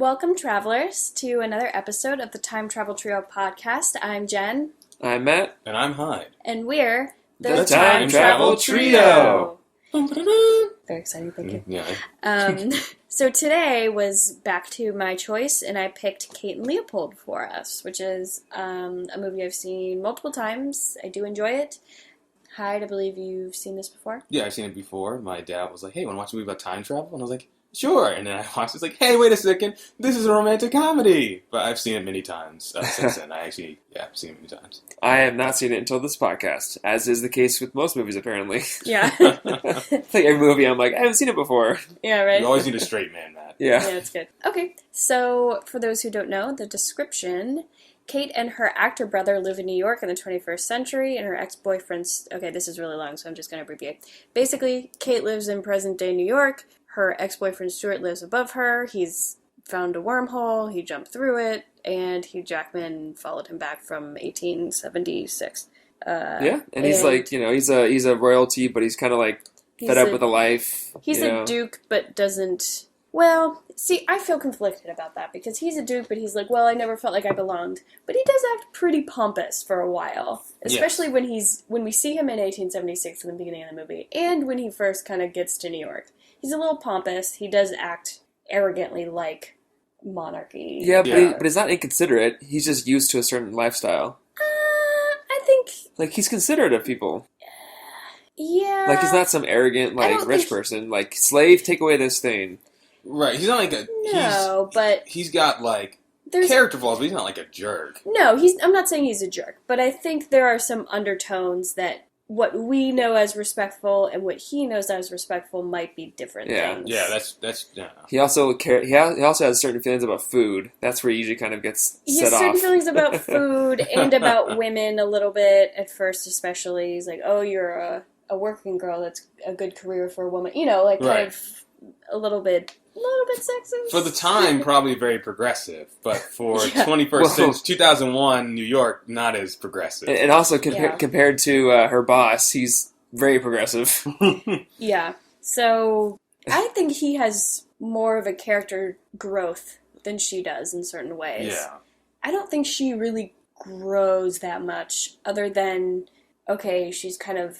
Welcome, travelers, to another episode of the Time Travel Trio podcast. I'm Jen. I'm Matt. And I'm Hyde. And we're the Time Travel Trio. Very exciting, thank you. Yeah. So today was back to my choice, and I picked Kate and Leopold for us, which is a movie I've seen multiple times. I do enjoy it. Hyde, I believe you've seen this before? Yeah, I've seen it before. My dad was like, hey, want to watch a movie about time travel? And I was like, sure. And then I watched it. It's like, hey, wait a second. This is a romantic comedy. But I've seen it many times since then. I've seen it many times. I have not seen it until this podcast, as is the case with most movies, apparently. Yeah. It's like every movie, I'm like, I haven't seen it before. Yeah, right? You always need a straight man, Matt. Yeah. Yeah, it's good. Okay, so for those who don't know, the description... Kate and her actor brother live in New York in the 21st century, and her ex-boyfriend's... Okay, this is really long, so I'm just going to abbreviate. Basically, Kate lives in present-day New York. Her ex-boyfriend Stuart lives above her. He's found a wormhole. He jumped through it, and Hugh Jackman followed him back from 1876. And he's like, he's a royalty, but he's kind of like fed up with the life. He's a duke, but doesn't... Well, see, I feel conflicted about that, because he's a duke, but he's like, well, I never felt like I belonged. But he does act pretty pompous for a while, especially when we see him in 1876 in the beginning of the movie, and when he first kind of gets to New York. He's a little pompous. He does act arrogantly like monarchy. Yeah, but he's not inconsiderate. He's just used to a certain lifestyle. I think... Like, he's considerate of people. Yeah. Like, he's not some arrogant, rich person. Like, slave, take away this thing. Right, he's not like a... No, but... He's got, character flaws, but he's not like a jerk. No, I'm not saying he's a jerk, but I think there are some undertones that what we know as respectful and what he knows as respectful might be different things. Yeah, that's yeah. He also has certain feelings about food. That's where he usually kind of gets he set has off. certain feelings about food and about women a little bit, at first especially. He's like, oh, you're a working girl, that's a good career for a woman. Kind of a little bit sexist. For the time, probably very progressive, but for 21st century, 2001 New York, not as progressive. And also, compared to her boss, he's very progressive. Yeah. So, I think he has more of a character growth than she does in certain ways. Yeah. I don't think she really grows that much, other than, okay, she's kind of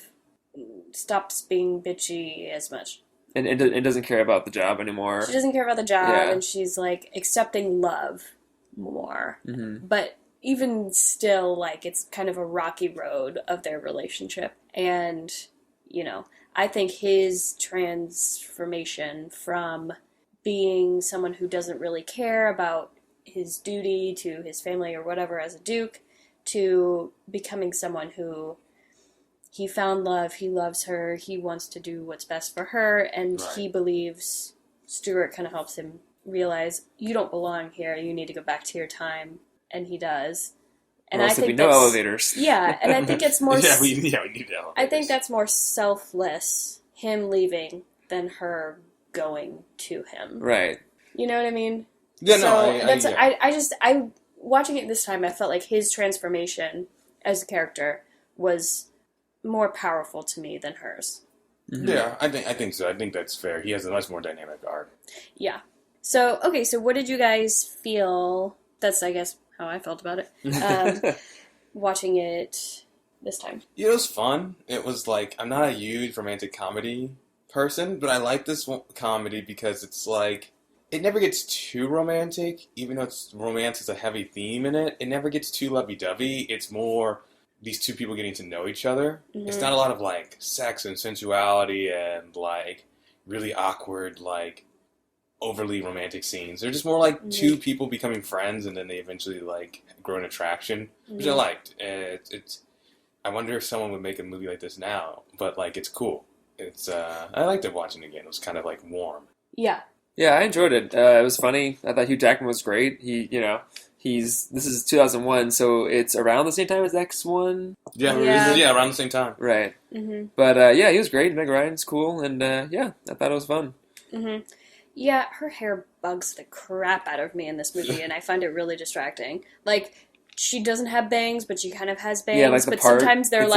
stops being bitchy as much. And doesn't care about the job anymore. She doesn't care about the job, and she's, accepting love more. Mm-hmm. But even still, it's kind of a rocky road of their relationship. And, I think his transformation from being someone who doesn't really care about his duty to his family or whatever as a duke, to becoming someone who... He found love, he loves her, he wants to do what's best for her, and he believes Stuart kind of helps him realize, you don't belong here, you need to go back to your time, and he does. And I think no elevators. Yeah, and I think it's more... we need elevators. I think that's more selfless, him leaving, than her going to him. Right. You know what I mean? Yeah, I watching it this time, I felt like his transformation as a character was... more powerful to me than hers. Mm-hmm. Yeah, I think so. I think that's fair. He has a much more dynamic arc. Yeah. So what did you guys feel? That's, I guess, how I felt about it. Watching it this time. It was fun. It was I'm not a huge romantic comedy person, but I like this comedy because it's it never gets too romantic, even though romance is a heavy theme in it. It never gets too lovey-dovey. It's more... these two people getting to know each other. Mm-hmm. It's not a lot of, sex and sensuality and, really awkward, overly romantic scenes. They're just more two people becoming friends, and then they eventually, grow an attraction, which I liked. I wonder if someone would make a movie like this now, but, it's cool. It's, I liked it watching it again. It was kind of, warm. Yeah. Yeah, I enjoyed it. It was funny. I thought Hugh Jackman was great. This is 2001, so it's around the same time as X1? Yeah, around the same time. Right. Mm-hmm. But, he was great. Meg Ryan's cool, and, I thought it was fun. Mm-hmm. Yeah, her hair bugs the crap out of me in this movie, and I find it really distracting. She doesn't have bangs, but she kind of has bangs, but sometimes they're,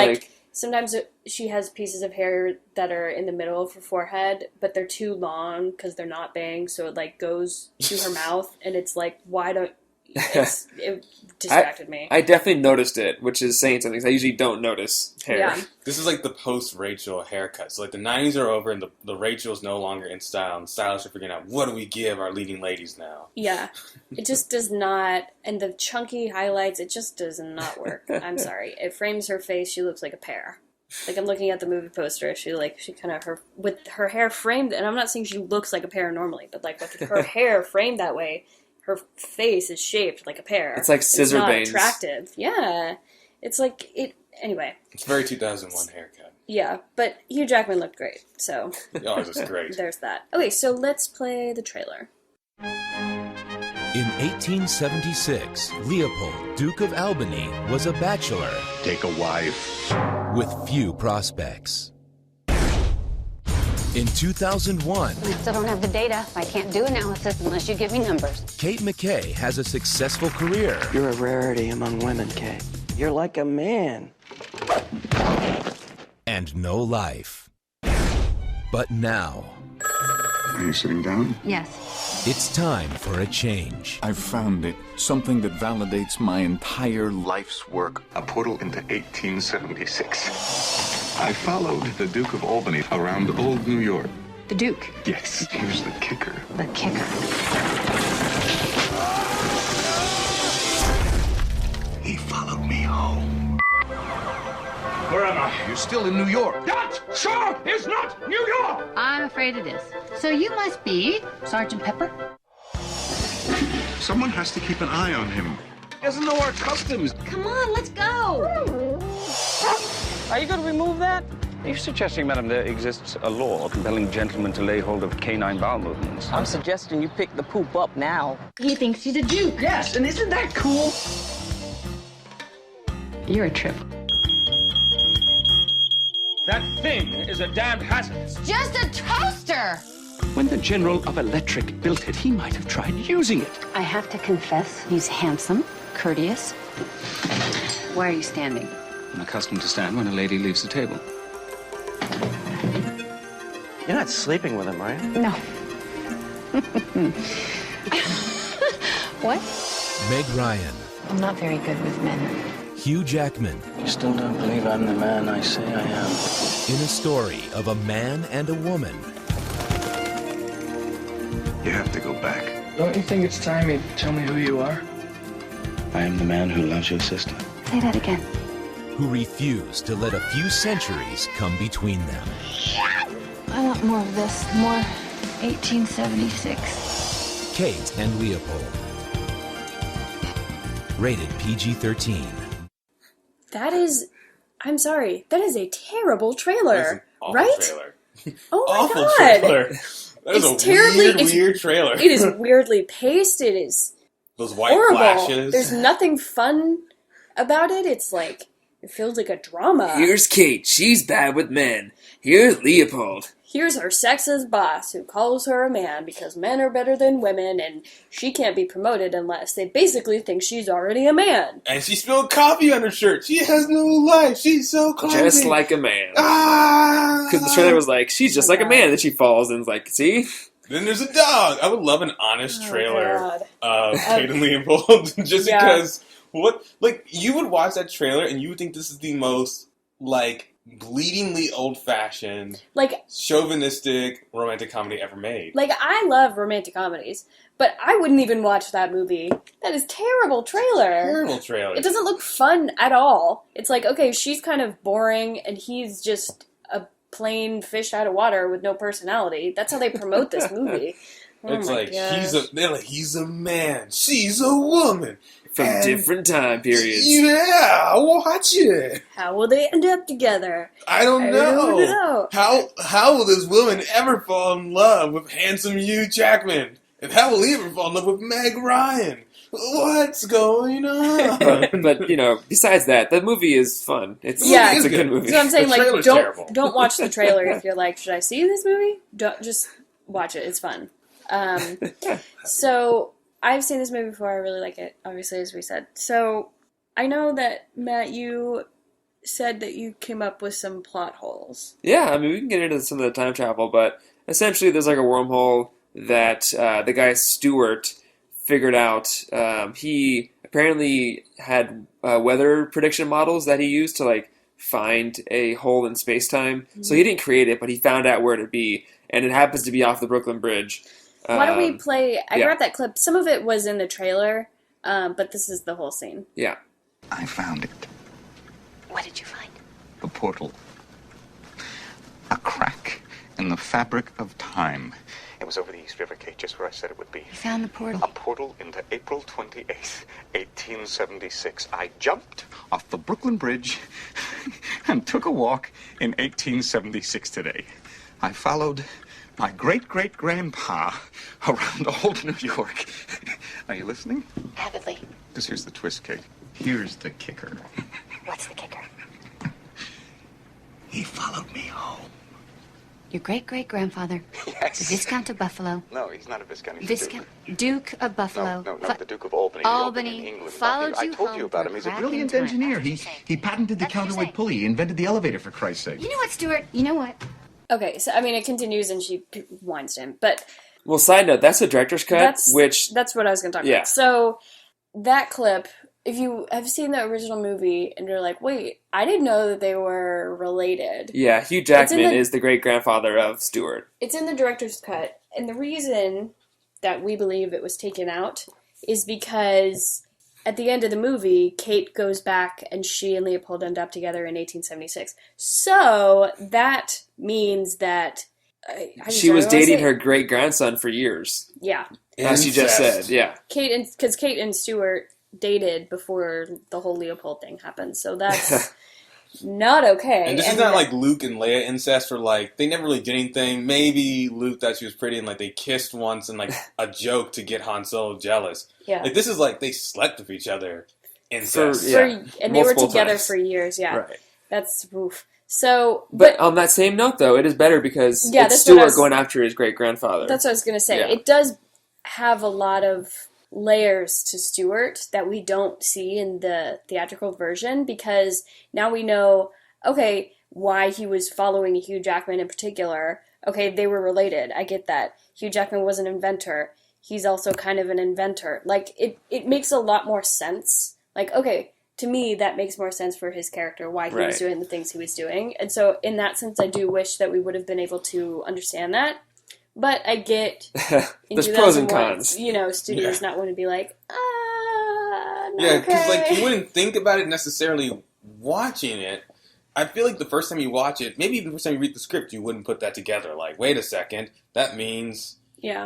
sometimes she has pieces of hair that are in the middle of her forehead, but they're too long because they're not bangs, so it like goes to her mouth, and it's like, why don't... It distracted me. I definitely noticed it, which is saying something, 'cause I usually don't notice hair. Yeah. This is like the post-Rachel haircut. So like the 90s are over and the Rachel's no longer in style, and stylists are figuring out, what do we give our leading ladies now? Yeah. It just does not, and the chunky highlights, it just does not work. I'm sorry. It frames her face, she looks like a pear. Like, I'm looking at the movie poster, she kind of, with her hair framed, and I'm not saying she looks like a pear normally, but like with her hair framed that way, her face is shaped like a pear. It's like scissor bangs. It's not attractive. Yeah. It's like, anyway. It's very 2001 haircut. Yeah, but Hugh Jackman looked great, so. Oh, it was great. There's that. Okay, so let's play the trailer. In 1876, Leopold, Duke of Albany, was a bachelor. Take a wife. With few prospects. In 2001, I still don't have the data. I can't do analysis unless you give me numbers. Kate McKay has a successful career. You're a rarity among women, Kate. You're like a man. And no life. But now... Are you sitting down? Yes. It's time for a change. I've found it. Something that validates my entire life's work. A portal into 1876. I followed the Duke of Albany around old New York. The Duke. Yes. Here's the kicker. The kicker. He followed me home. Where am I? You're still in New York. That, sir, is not New York! I'm afraid it is. So you must be Sergeant Pepper? Someone has to keep an eye on him. He doesn't know our customs. Come on, let's go! Are you going to remove that? Are you suggesting, madam, there exists a law compelling gentlemen to lay hold of canine bowel movements? I'm suggesting you pick the poop up now. He thinks he's a Duke. Yes, and isn't that cool? You're a trip. That thing is a damned hazard. It's just a toaster! When the General of Electric built it, he might have tried using it. I have to confess, he's handsome, courteous. Why are you standing? I'm accustomed to stand when a lady leaves the table. You're not sleeping with him, are you? No. What? Meg Ryan. I'm not very good with men. Hugh Jackman. You still don't believe I'm the man I say I am. In a story of a man and a woman. You have to go back. Don't you think it's time you tell me who you are? I am the man who loves your sister. Say that again. Who refuse to let a few centuries come between them. I want more of this. More 1876. Kate and Leopold. Rated PG-13. That is... I'm sorry. That is a terrible trailer. Awful right? Trailer. Oh my Awful god! trailer. That is It's a terribly- weird trailer. It is weirdly paced. It is Those white horrible. flashes. There's nothing fun about it. It's like... It feels like a drama. Here's Kate. She's bad with men. Here's Leopold. Here's her sexist boss who calls her a man because men are better than women and she can't be promoted unless they basically think she's already a man. And she spilled coffee on her shirt. She has no life. She's so clumsy. Just like a man. Ah! Because the trailer was like, she's just like a man. Then she falls and is like, see? Then there's a dog. I would love an honest trailer God. of Kate and Leopold. Just Yeah. because, you would watch that trailer and you would think this is the most, bleedingly old-fashioned, Like, chauvinistic romantic comedy ever made. I love romantic comedies, but I wouldn't even watch that movie. That is terrible trailer. Terrible trailer. It doesn't look fun at all. It's like, okay, she's kind of boring and he's just a plain fish out of water with no personality. That's how they promote this movie. It's my like, gosh. he's a man. She's a woman. From And- different time periods. Yeah, watch it. How will they end up together? I don't I know. don't know. How will this woman ever fall in love with handsome Hugh Jackman? And how will he ever fall in love with Meg Ryan? What's going on? but besides that, the movie is fun. It's Yeah. a good movie. So I'm saying, The trailer's terrible. don't watch the trailer if you're like, should I see this movie? Don't, just watch it. It's fun. So I've seen this movie before. I really like it, obviously, as we said. So I know that, Matt, you said that you came up with some plot holes. Yeah, I mean, we can get into some of the time travel, but essentially there's like a wormhole that the guy Stewart figured out. He apparently had weather prediction models that he used to like find a hole in space-time. Mm-hmm. So he didn't create it, but he found out where it'd be, and it happens to be off the Brooklyn Bridge. Why don't we play... I grabbed that clip. Some of it was in the trailer, but this is the whole scene. Yeah. I found it. What did you find? A portal. A crack in the fabric of time. It was over the East River, Kate, just where I said it would be. You found the portal? A portal into April 28th, 1876. I jumped off the Brooklyn Bridge and took a walk in 1876 today. I followed my great-great-grandpa around old New York. Are you listening? Avidly. Because here's the twist, Kate. Here's the kicker. What's the kicker? He followed me home. Your great-great-grandfather. Yes. The Viscount of Buffalo. No, he's not a Viscount. He's Viscount. Duke of Buffalo. No, the Duke of Albany. Albany. In England. Followed you I told home you about for him. He's a cracking brilliant time. engineer. He patented the counterweight pulley. He invented the elevator, for Christ's sake. You know what, Stuart? You know what? Okay, so, I mean, it continues and she winds him, but... Well, side note, that's the director's cut, That's what I was going to talk about. So, that clip, if you have seen the original movie and you're like, wait, I didn't know that they were related. Yeah, Hugh Jackman is the great-grandfather of Stewart. It's in the director's cut, and the reason that we believe it was taken out is because at the end of the movie, Kate goes back and she and Leopold end up together in 1876. So, that means that... she was dating her great-grandson for years. Yeah. As she just said, yeah. Because Kate and Stewart dated before the whole Leopold thing happened, so that's not okay. And this is not like Luke and Leia incest, or like they never really did anything. Maybe Luke thought she was pretty and like they kissed once and like a joke to get Han Solo jealous. Yeah. Like this is like they slept with each other. Incest. And they were together for years, yeah. Right. That's oof. So, but on that same note, though, it is better because it's Stewart going after his great-grandfather. That's what I was going to say. Yeah. It does have a lot of layers to Stewart that we don't see in the theatrical version, because now we know, okay, why he was following Hugh Jackman in particular. Okay, they were related. I get that. Hugh Jackman was an inventor. He's also kind of an inventor. Like, it makes a lot more sense. Like, okay... To me, that makes more sense for his character, why he was doing the things he was doing. And so, in that sense, I do wish that we would have been able to understand that. But I get... There's pros and cons. You know, studios not want to be like, yeah, because like, you wouldn't think about it necessarily watching it. I feel like the first time you watch it, maybe even the first time you read the script, you wouldn't put that together. Like, wait a second, that means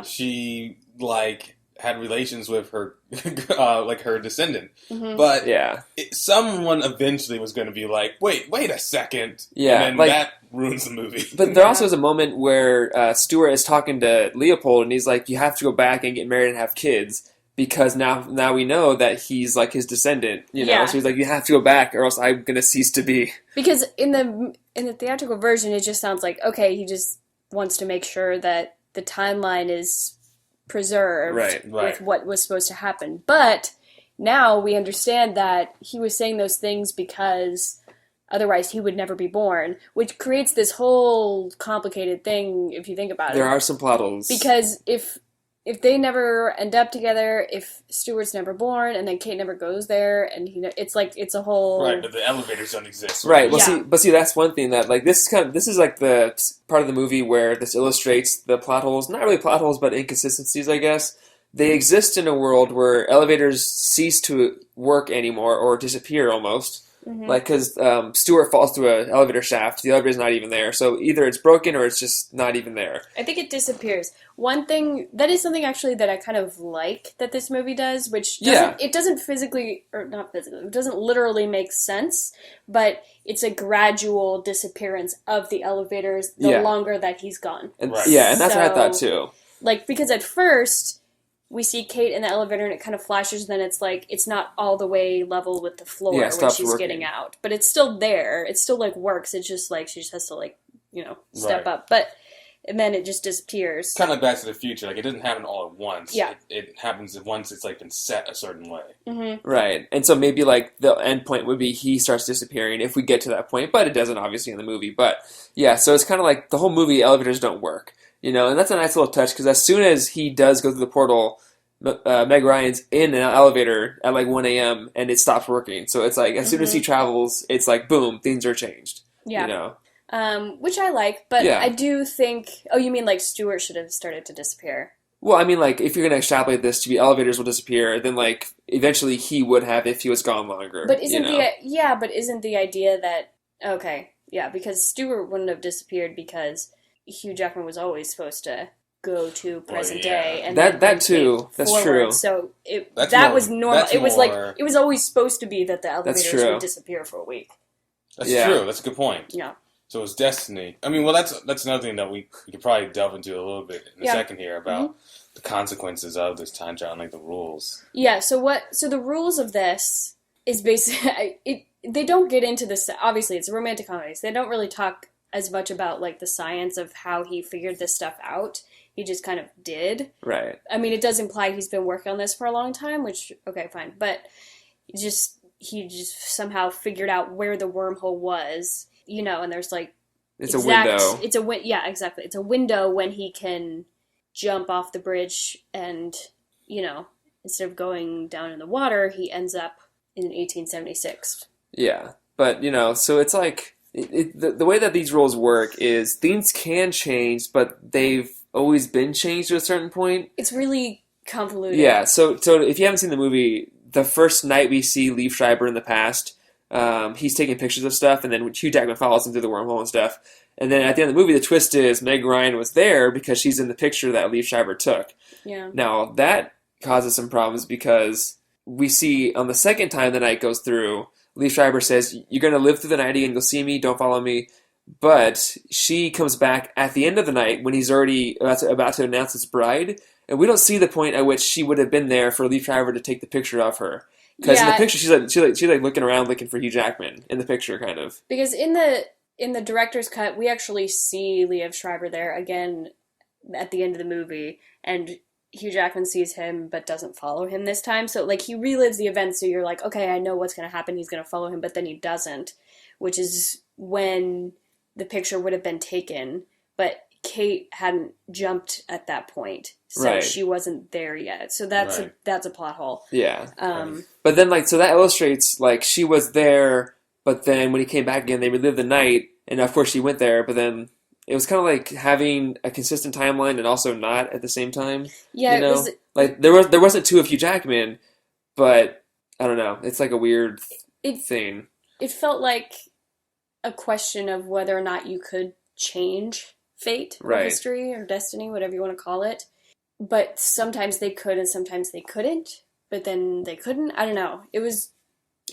she, like... had relations with her, like her descendant. Mm-hmm. But someone eventually was going to be like, wait a second. Yeah. And then that ruins the movie. But there also is a moment where Stewart is talking to Leopold and he's like, you have to go back and get married and have kids because now we know that he's like his descendant, you know? So he's like, you have to go back or else I'm going to cease to be. Because in the theatrical version, it just sounds like, okay, he just wants to make sure that the timeline is preserved with what was supposed to happen. But now we understand that he was saying those things because otherwise he would never be born, which creates this whole complicated thing if you think about it. There are some plot holes. Because if they never end up together, if Stewart's never born, and then Kate never goes there, and it's like it's a whole but the elevators don't exist. Right. Well, see, that's one thing that like this is like the part of the movie where this illustrates the plot holes. Not really plot holes, but inconsistencies, I guess. They exist in a world where elevators cease to work anymore or disappear almost. Mm-hmm. Like, because Stewart falls through an elevator shaft, the elevator's not even there. So either it's broken or it's just not even there. I think it disappears. One thing, that is something actually that I kind of like that this movie does, which it doesn't physically, or not physically, it doesn't literally make sense, but it's a gradual disappearance of the elevators the longer that he's gone. And, and that's what I thought too. Like, because at first... we see Kate in the elevator and it kind of flashes, then it's like, it's not all the way level with the floor when she's getting out. But it's still there. It still, like, works. It's just, like, she just has to, like, you know, step up. But and then it just disappears. Kind of like Back to the Future. Like, it doesn't happen all at once. Yeah. It happens once it's, like, been set a certain way. Mm-hmm. Right. And so maybe, like, the end point would be he starts disappearing if we get to that point, but it doesn't, obviously, in the movie. But, yeah, so it's kind of like the whole movie, elevators don't work. You know, and that's a nice little touch, because as soon as he does go through the portal, Meg Ryan's in an elevator at, like, 1 a.m., and it stops working. So it's like, as soon as he travels, it's like, boom, things are changed. Yeah. You know? Which I like, but Yeah. I do think... Oh, you mean like Stewart should have started to disappear? Well, I mean, like, if you're going to extrapolate this to be elevators will disappear, then, like, eventually he would have if he was gone longer. But isn't isn't the idea that... Okay, yeah, because Stewart wouldn't have disappeared because Hugh Jackman was always supposed to go to present day, and that too. That's forward. true. So That's was normal. It was like more- it was always supposed to be that the elevators true. would disappear for a week. That's Yeah. true. That's a good point. Yeah. So it's destiny. I mean, well, that's another thing that we could probably delve into a little bit in a second here about the consequences of this time travel, like the rules. Yeah. So the rules of this is basically they don't get into this. Obviously, it's a romantic comedy. So they don't really talk as much about like the science of how he figured this stuff out. He just kind of did. Right. I mean, it does imply he's been working on this for a long time, which okay, fine, but he just somehow figured out where the wormhole was. You know, and there's like It's a window. Yeah, exactly. It's a window when he can jump off the bridge, and you know, instead of going down in the water, he ends up in 1876. Yeah, but you know, so it's like the way that these rules work is things can change, but they've always been changed to a certain point. It's really convoluted. Yeah. So if you haven't seen the movie, the first night we see Liev Schreiber in the past. He's taking pictures of stuff, and then Hugh Jackman follows him through the wormhole and stuff. And then at the end of the movie, the twist is Meg Ryan was there because she's in the picture that Liev Schreiber took. Yeah. Now, that causes some problems because we see on the second time the night goes through, Liev Schreiber says, "You're going to live through the night again, go see me, don't follow me." But she comes back at the end of the night when he's already about to announce his bride, and we don't see the point at which she would have been there for Liev Schreiber to take the picture of her. Because in the picture, she's like looking around, looking for Hugh Jackman in the picture, kind of. Because in the director's cut, we actually see Liev Schreiber there again at the end of the movie, and Hugh Jackman sees him but doesn't follow him this time. So like he relives the event, so you're like, okay, I know what's going to happen. He's going to follow him, but then he doesn't, which is when the picture would have been taken, but Kate hadn't jumped at that point, so she wasn't there yet. So that's a plot hole. Yeah. But then, like, so that illustrates, like, she was there, but then when he came back again, they relived the night, and of course she went there, but then it was kind of like having a consistent timeline and also not at the same time. Yeah, you know? it was... Like, there wasn't two of Hugh Jackman, but, I don't know, it's like a weird thing. It felt like a question of whether or not you could change fate or history or destiny, whatever you want to call it. But sometimes they could and sometimes they couldn't. But then they couldn't. I don't know. It's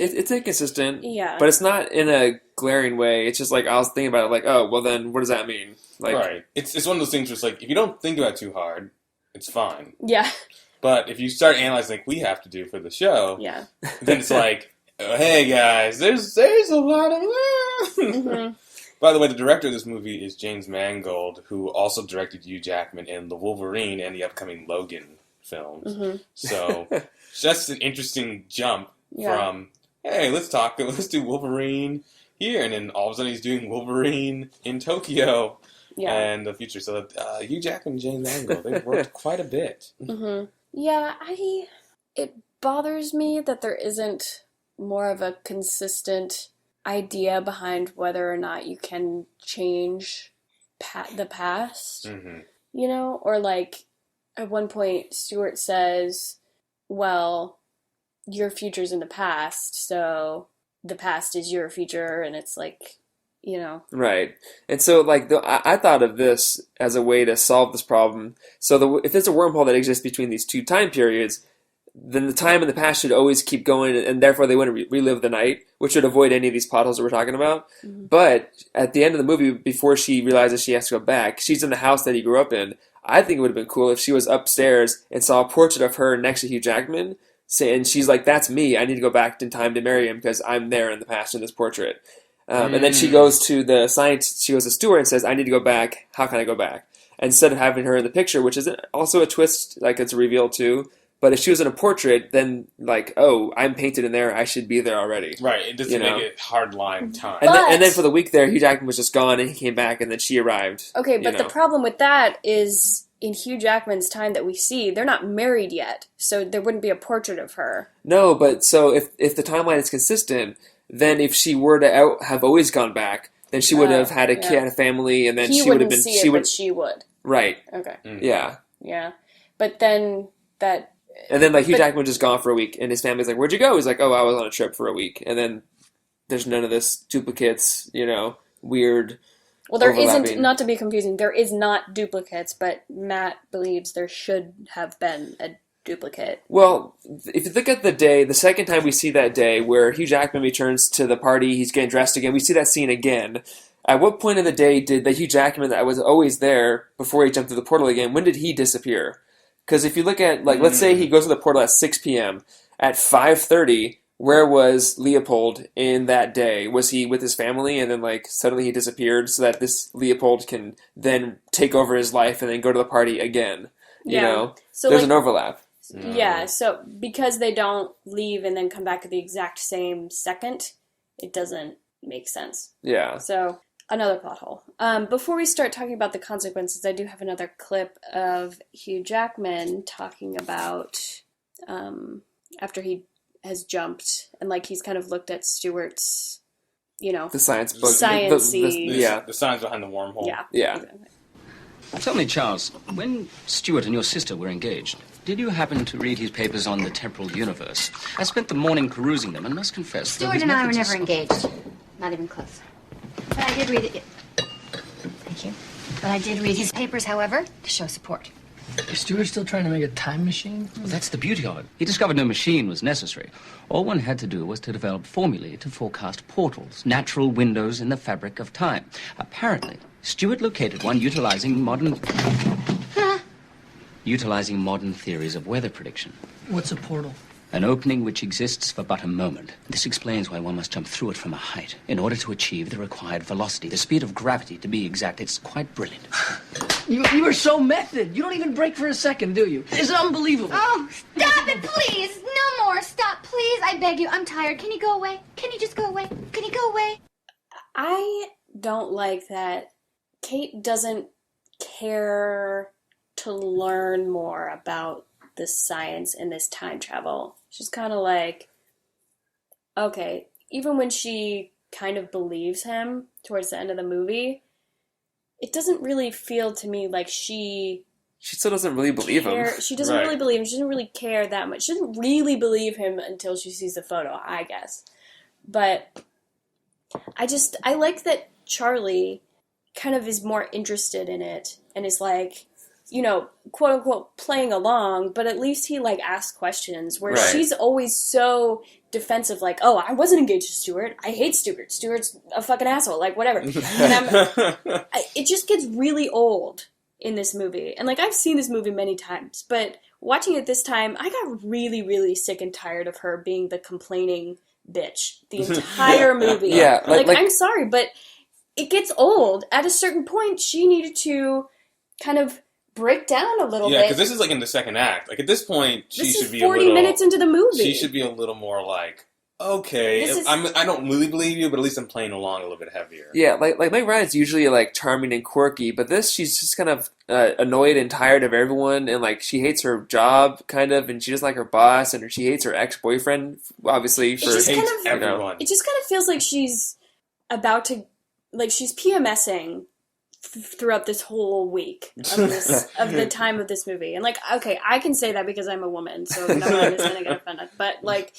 inconsistent. Yeah. But it's not in a glaring way. It's just like, I was thinking about it like, oh, well then, what does that mean? Like, right. It's one of those things where it's like, if you don't think about it too hard, it's fine. Yeah. But if you start analyzing like we have to do for the show, then it's like, oh, hey guys, there's a lot of... Mm-hmm. By the way, the director of this movie is James Mangold, who also directed Hugh Jackman in The Wolverine and the upcoming Logan films. Mm-hmm. So, just an interesting jump from, hey, let's do Wolverine here, and then all of a sudden he's doing Wolverine in Tokyo and the future. So, Hugh Jackman and James Mangold, they've worked quite a bit. Mm-hmm. Yeah, it bothers me that there isn't more of a consistent idea behind whether or not you can change the past, you know? Or like, at one point, Stewart says, well, your future's in the past, so the past is your future, and it's like, you know. Right. And so, like, I thought of this as a way to solve this problem. So if there's a wormhole that exists between these two time periods, then the time in the past should always keep going, and therefore they wouldn't relive the night, which would avoid any of these plot holes that we're talking about. Mm-hmm. But at the end of the movie, before she realizes she has to go back, she's in the house that he grew up in. I think it would have been cool if she was upstairs and saw a portrait of her next to Hugh Jackman, and she's like, that's me, I need to go back in time to marry him because I'm there in the past in this portrait. And then she goes to the scientist, she goes to Stewart and says, I need to go back, how can I go back? instead of having her in the picture, which is also a twist, like it's a reveal too. But if she was in a portrait, then like, oh, I'm painted in there, I should be there already. Right, it doesn't make it hard line time. And then for the week there, Hugh Jackman was just gone, and he came back, and then she arrived. Okay, but the problem with that is in Hugh Jackman's time that we see, they're not married yet, so there wouldn't be a portrait of her. No, but so if the timeline is consistent, then if she were to have always gone back, then she would have had a kid, had a family, and then she would have been. See it, but she would. Right. Okay. Yeah. Yeah, but then that. And then, like, Hugh Jackman was just gone for a week, and his family's like, where'd you go? He's like, oh, I was on a trip for a week. And then there's none of this duplicates, weird Well, there isn't, not to be confusing, there is not duplicates, but Matt believes there should have been a duplicate. Well, if you look at the second time we see that day, where Hugh Jackman returns to the party, he's getting dressed again, we see that scene again. At what point of the day did the Hugh Jackman that was always there before he jumped through the portal again, when did he disappear? Because if you look at, like, let's say he goes to the portal at 6 p.m. At 5:30, where was Leopold in that day? Was he with his family and then, like, suddenly he disappeared so that this Leopold can then take over his life and then go to the party again? You know? So there's an overlap. Yeah, so because they don't leave and then come back at the exact same second, it doesn't make sense. Yeah. So... another plot hole. Before we start talking about the consequences, I do have another clip of Hugh Jackman talking about after he has jumped and like he's kind of looked at Stewart's, the science book, the science behind the wormhole. Yeah. Exactly. Tell me, Charles, when Stuart and your sister were engaged, did you happen to read his papers on the temporal universe? I spent the morning perusing them and must confess... Stuart and I were never engaged. Not even close. But I did read it. Thank you. But I did read his papers, however, to show support. Is Stuart still trying to make a time machine? Well, that's the beauty of it. He discovered no machine was necessary. All one had to do was to develop formulae to forecast portals, natural windows in the fabric of time. Apparently, Stuart located one utilizing modern theories of weather prediction. What's a portal? An opening which exists for but a moment. This explains why one must jump through it from a height in order to achieve the required velocity, the speed of gravity, to be exact. It's quite brilliant. You are so method. You don't even break for a second, do you? It's unbelievable. Oh, stop it, please. No more. Stop, please. I beg you. I'm tired. Can you go away? Can you just go away? Can you go away? I don't like that Kate doesn't care to learn more about this science and this time travel. She's kind of like, okay, even when she kind of believes him towards the end of the movie, it doesn't really feel to me like she still doesn't really believe him. She doesn't really believe him. She doesn't really care that much. She doesn't really believe him until she sees the photo, I guess. But I like that Charlie kind of is more interested in it and is like, quote unquote playing along, but at least he like asks questions where she's always so defensive, like, oh, I wasn't engaged to Stuart. I hate Stuart. Stuart's a fucking asshole, like whatever. And it just gets really old in this movie. And like I've seen this movie many times, but watching it this time, I got really, really sick and tired of her being the complaining bitch the entire movie. Yeah, like I'm sorry, but it gets old. At a certain point, she needed to kind of break down a little bit. Yeah, because this is like in the second act. Like at this point, she should be 40 minutes into the movie. She should be a little more like, okay, I don't really believe you, but at least I'm playing along a little bit heavier. Yeah, like Meg Ryan's usually like charming and quirky, but she's just kind of annoyed and tired of everyone, and like she hates her job kind of, and she doesn't like her boss, and she hates her ex-boyfriend, obviously. She hates everyone. It just kind of feels like she's about to, like she's PMSing throughout this whole week of the time of this movie. And like, okay, I can say that because I'm a woman, so no one is going to get offended. But like,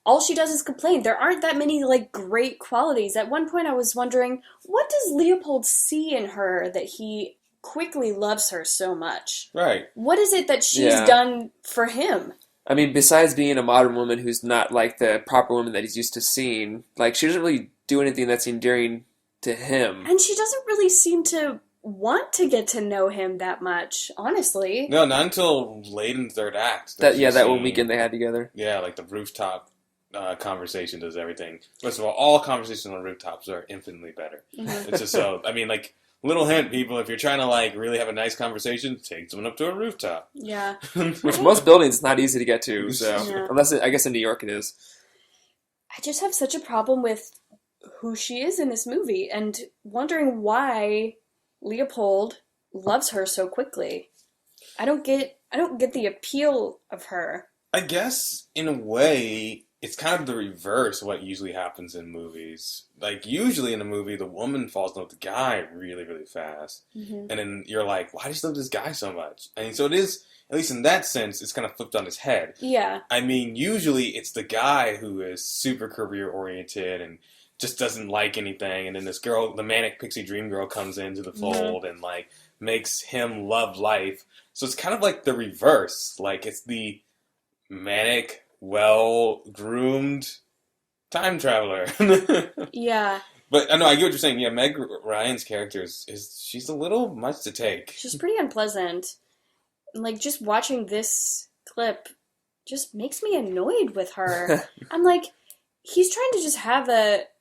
all she does is complain. There aren't that many like great qualities. At one point I was wondering, what does Leopold see in her that he quickly loves her so much? Right. What is it that she's done for him? I mean, besides being a modern woman who's not like the proper woman that he's used to seeing, like she doesn't really do anything that's endearing to him. And she doesn't really seem to want to get to know him that much, honestly. No, not until late in the third act. That one weekend they had together. Yeah, like the rooftop conversation does everything. First of all conversations on rooftops are infinitely better. Mm-hmm. It's just so, I mean, like, little hint, people, if you're trying to, like, really have a nice conversation, take someone up to a rooftop. Yeah. Which most buildings is not easy to get to, so... Unless, I guess in New York it is. I just have such a problem with who she is in this movie, and wondering why Leopold loves her so quickly. I don't get the appeal of her. I guess, in a way, it's kind of the reverse of what usually happens in movies. Like, usually in a movie, the woman falls in love with the guy really, really fast. Mm-hmm. And then you're like, why does she love this guy so much? I mean, so it is, at least in that sense, it's kind of flipped on his head. Yeah. I mean, usually it's the guy who is super career-oriented and just doesn't like anything. And then this girl, the manic pixie dream girl, comes into the fold and, like, makes him love life. So it's kind of like the reverse. Like, it's the manic, well-groomed time traveler. Yeah. But, I know, I get what you're saying. Yeah, Meg Ryan's character she's a little much to take. She's pretty unpleasant. Like, just watching this clip just makes me annoyed with her. I'm like, he's trying to just have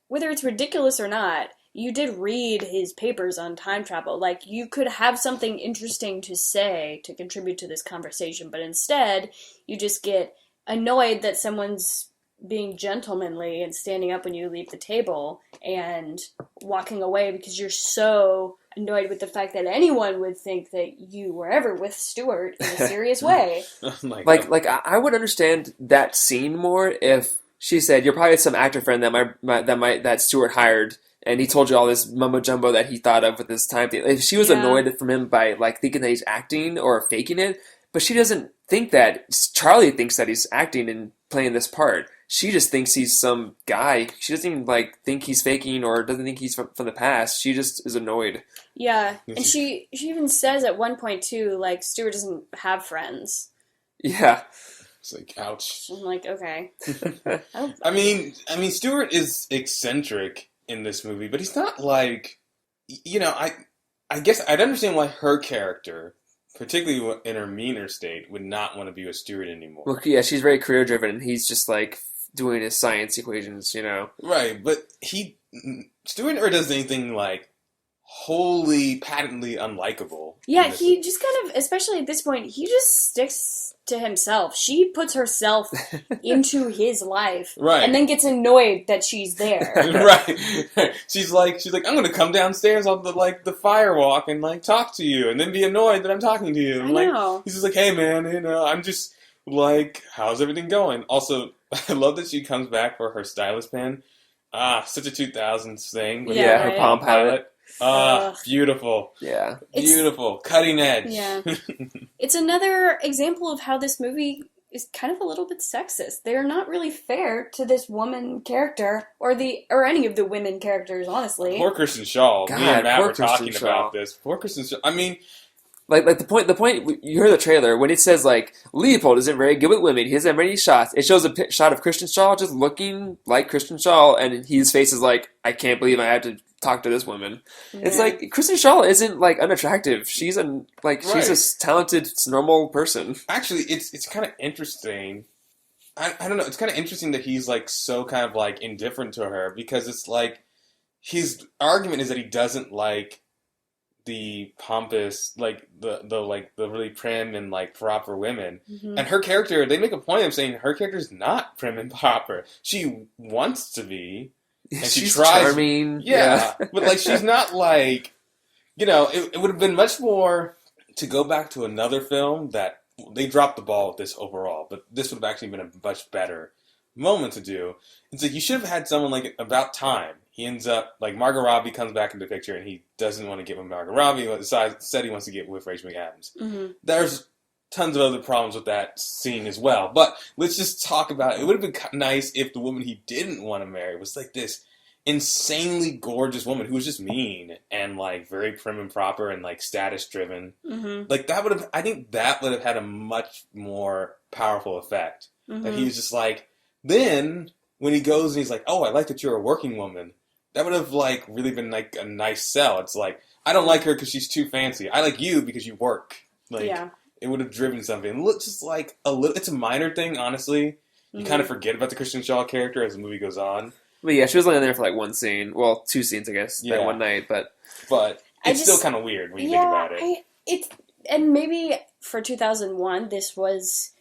whether it's ridiculous or not, you did read his papers on time travel. Like, you could have something interesting to say to contribute to this conversation, but instead, you just get annoyed that someone's being gentlemanly and standing up when you leave the table and walking away because you're so annoyed with the fact that anyone would think that you were ever with Stuart in a serious way. I would understand that scene more if she said, "You're probably some actor friend that Stuart hired, and he told you all this mumbo jumbo that he thought of with this time thing." If she was annoyed from him by like thinking that he's acting or faking it, but she doesn't think that. Charlie thinks that he's acting and playing this part. She just thinks he's some guy. She doesn't even like think he's faking or doesn't think he's from the past. She just is annoyed. Yeah, and she even says at one point too, like, Stuart doesn't have friends. Yeah. It's like, ouch. I'm like, okay. I mean, Stuart is eccentric in this movie, but he's not like, you know, I guess I'd understand why her character, particularly in her meaner state, would not want to be with Stuart anymore. Well, yeah, she's very career driven, and he's just like doing his science equations, you know. Right, but Stuart never does anything like wholly, patently unlikable. Yeah, he just kind of, especially at this point, he just sticks to himself. She puts herself into his life, right, and then gets annoyed that she's there. Right. She's like, I'm going to come downstairs on the firewalk and like talk to you, and then be annoyed that I'm talking to you. And, I know. He's just like, hey man, you know, I'm just like, how's everything going? Also, I love that she comes back for her stylus pen. Such a 2000s thing. With her Palm Pilot. Beautiful. Yeah. Beautiful. Cutting edge. Yeah. It's another example of how this movie is kind of a little bit sexist. They're not really fair to this woman character or any of the women characters, honestly. Poor Kristen Schaal. God, Me and Matt were Kristen talking about this. Poor Kristen Schaal. I mean, like the point you heard the trailer when it says like Leopold isn't very good with women. He doesn't have many shots. It shows a shot of Kristen Schaal just looking like Kristen Schaal, and his face is like, I can't believe I had to talk to this woman. Yeah. It's like Kristen Schaal isn't like unattractive. She's she's a talented, normal person. Actually, it's kind of interesting. I don't know. It's kind of interesting that he's like so kind of like indifferent to her, because it's like his argument is that he doesn't like the pompous, like the really prim and like proper women. Mm-hmm. And her character, they make a point of saying her character is not prim and proper. She wants to be, and she's charming. Yeah, but like she's not like, you know, it would have been much more to go back to another film that they dropped the ball with this overall, but this would have actually been a much better moment to do. It's like you should have had someone like About Time. He ends up, like, Margot Robbie comes back into the picture, and he doesn't want to get with Margot Robbie, but said he wants to get with Rachel McAdams. Mm-hmm. There's tons of other problems with that scene as well. But let's just talk about it. It would have been nice if the woman he didn't want to marry was, like, this insanely gorgeous woman who was just mean and, like, very prim and proper and, like, status-driven. Mm-hmm. Like, I think that would have had a much more powerful effect. Mm-hmm. That he was just like, then when he goes and he's like, oh, I like that you're a working woman. That would have, like, really been, like, a nice sell. It's like, I don't like her because she's too fancy. I like you because you work. Like, yeah. It would have driven something. Look, just, like, a little... It's a minor thing, honestly. You kind of forget about the Kristen Schaal character as the movie goes on. But yeah, she was only there for, like, one scene. Well, two scenes, I guess, that one night, but... it's still kind of weird when you think about it. And maybe for 2001, this was,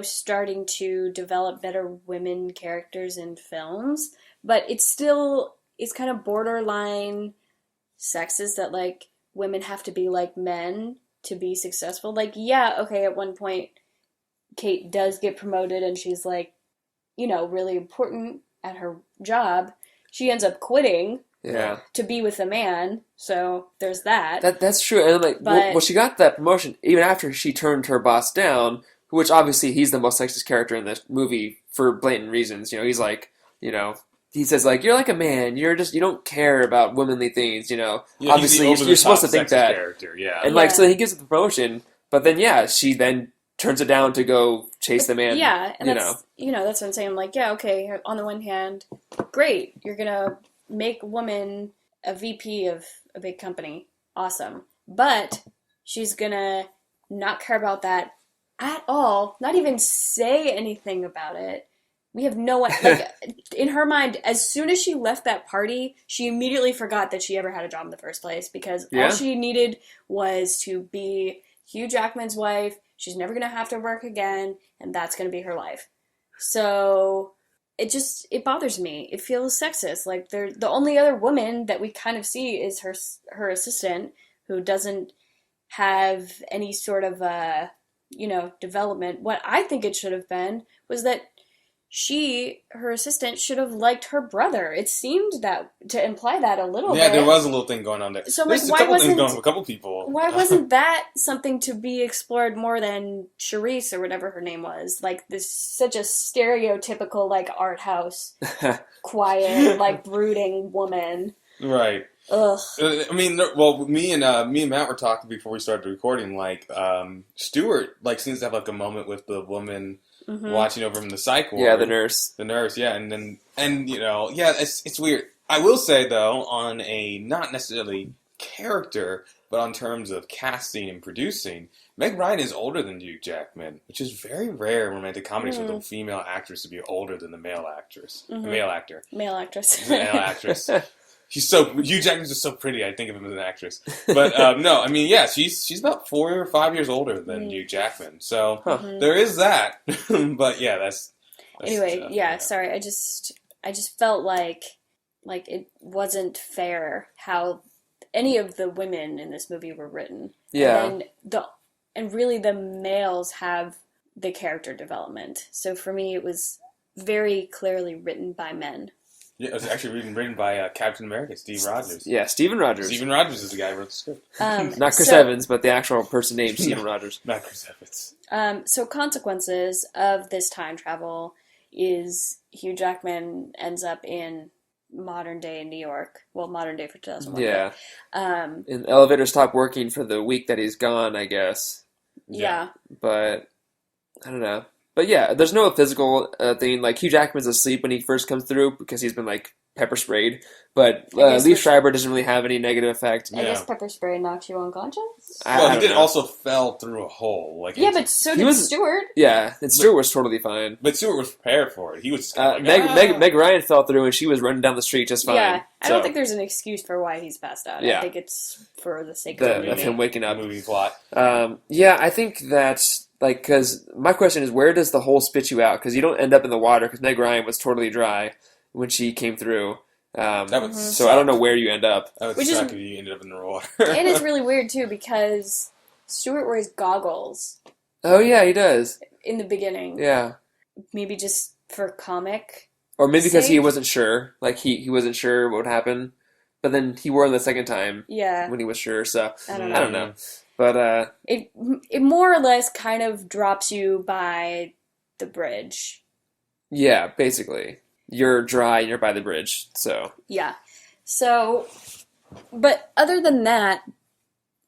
starting to develop better women characters in films, but it's kind of borderline sexist that, like, women have to be like men to be successful. Like, yeah, okay, at one point, Kate does get promoted and she's, like, really important at her job. She ends up quitting to be with a man, so there's that. That's true. And, like, well, she got that promotion even after she turned her boss down, which obviously he's the most sexist character in this movie for blatant reasons. He's like, he says, like, you're like a man. You don't care about womanly things, Obviously, you're supposed to think that. And, like, so then he gives her the promotion, but then, she then turns it down to go chase the man. Yeah, and that's what I'm saying. I'm like, yeah, okay, on the one hand, great. You're going to make a woman a VP of a big company. Awesome. But she's going to not care about that at all, not even say anything about it. We have no, like, in her mind, as soon as she left that party, she immediately forgot that she ever had a job in the first place, because all she needed was to be Hugh Jackman's wife. She's never going to have to work again, and that's going to be her life. So it bothers me. It feels sexist. Like, the only other woman that we kind of see is her assistant, who doesn't have any sort of development. What I think it should have been was that her assistant, should have liked her brother. It seemed that to imply that a little bit. Yeah, there was a little thing going on there. So, there's a couple things going on with a couple people. Why wasn't that something to be explored more than Charisse, or whatever her name was? Like, this such a stereotypical, like, art house, quiet, like, brooding woman. Right. Ugh. I mean, well, me and Matt were talking before we started recording. Like, Stuart, like, seems to have, like, a moment with the woman watching over him in the psych ward. Yeah, the nurse. The nurse, yeah, and it's weird. I will say, though, on a not necessarily character, but on terms of casting and producing, Meg Ryan is older than Hugh Jackman, which is very rare in romantic comedies for the female actress to be older than the male actress. The male actor. Male actress. Male actress. Hugh Jackman's just so pretty, I think of him as an actress. But, no, I mean, yeah, she's about 4 or 5 years older than Hugh Jackman. So, there is that. But, yeah, that's anyway, sorry, I just felt like it wasn't fair how any of the women in this movie were written. Yeah. And really the males have the character development. So for me, it was very clearly written by men. Yeah, it was actually written by Captain America, Steve Rogers. Yeah, Stephen Rogers. Stephen Rogers is the guy who wrote the script. Not Chris Evans, but the actual person named Stephen Rogers. Not Chris Evans. So consequences of this time travel is Hugh Jackman ends up in modern day New York. Well, modern day for 2001. Yeah. And the elevator stopped working for the week that he's gone, I guess. Yeah. But, I don't know. But yeah, there's no physical thing. Like, Hugh Jackman's asleep when he first comes through because he's been, like, pepper sprayed. But Liev Schreiber doesn't really have any negative effect. I guess pepper spray knocks you unconscious? Well, he did also fell through a hole. Like, but so did Stuart. Yeah, and Stuart was totally fine. But Stuart was prepared for it. He was just Meg Ryan fell through and she was running down the street just fine. Yeah, I don't think there's an excuse for why he's passed out. I think it's for the sake of the movie. Of him waking up. Movie plot. Yeah, I think that's... Like, because my question is, where does the hole spit you out? Because you don't end up in the water, because Meg Ryan was totally dry when she came through. So I don't know where you end up. That would suck if you ended up in the water. And it's really weird, too, because Stuart wears goggles. Oh, yeah, he does. In the beginning. Yeah. Maybe just for comic. Or maybe because he wasn't sure. Like, he wasn't sure what would happen. But then he wore them the second time. Yeah. When he was sure, so I don't know. But it more or less kind of drops you by the bridge. Yeah, basically. You're dry and you're by the bridge, so. Yeah. So, but other than that,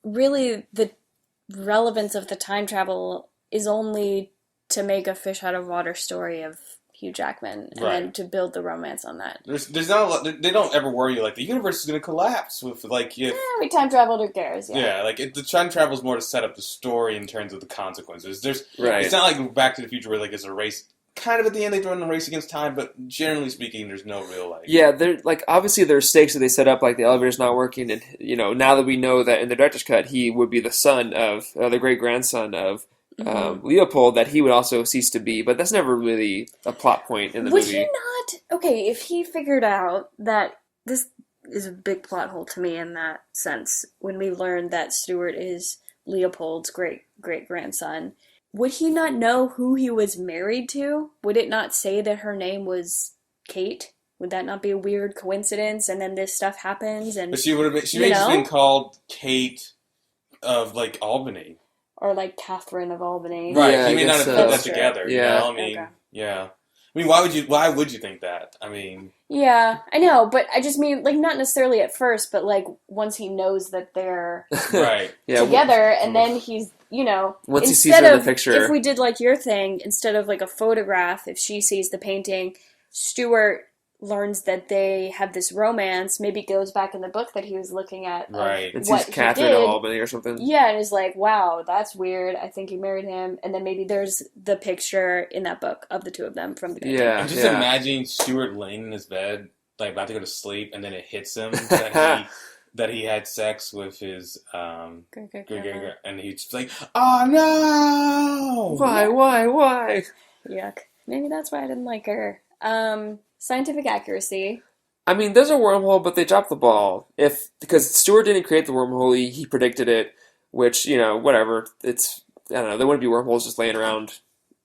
really the relevance of the time travel is only to make a fish out of water story of Hugh Jackman, and then to build the romance on that. There's not a lot. They don't ever worry like the universe is going to collapse with like if we time traveled. Who cares? Yeah, like the time travel is more to set up the story in terms of the consequences. It's not like Back to the Future where like it's a race kind of at the end they throw in a race against time, but generally speaking, there's no real like. Yeah, they're like obviously there are stakes that they set up, like the elevator's not working, and now that we know that in the director's cut he would be the son of the great grandson of Leopold, that he would also cease to be, but that's never really a plot point in the movie. Would he not? Okay, if he figured out that this is a big plot hole to me in that sense, when we learned that Stuart is Leopold's great-great-grandson, would he not know who he was married to? Would it not say that her name was Kate? Would that not be a weird coincidence? And then this stuff happens, and but she would have been. She may have been called Kate of like Albany, or like Catherine of Albany. Right? Yeah, he may not have put that together. Yeah, I mean, yeah. I mean, why would you think that? I mean, yeah, I know, but I just mean like not necessarily at first, but like once he knows that they're right together, and then he's once he sees her in the picture. If we did like your thing, instead of like a photograph, if she sees the painting, Stuart learns that they have this romance, maybe goes back in the book that he was looking at. Right. It sees Catherine of Albany or something. Yeah, and is like, wow, that's weird. I think he married him. And then maybe there's the picture in that book of the two of them from the painting. Yeah. I'm just imagining Stuart laying in his bed, like about to go to sleep, and then it hits him that he had sex with his and he's just like, oh no! Why? Yuck. Maybe that's why I didn't like her. Scientific accuracy. I mean, there's a wormhole, but they dropped the ball. Because Stuart didn't create the wormhole, he predicted it, which, whatever. It's, I don't know, there wouldn't be wormholes just laying around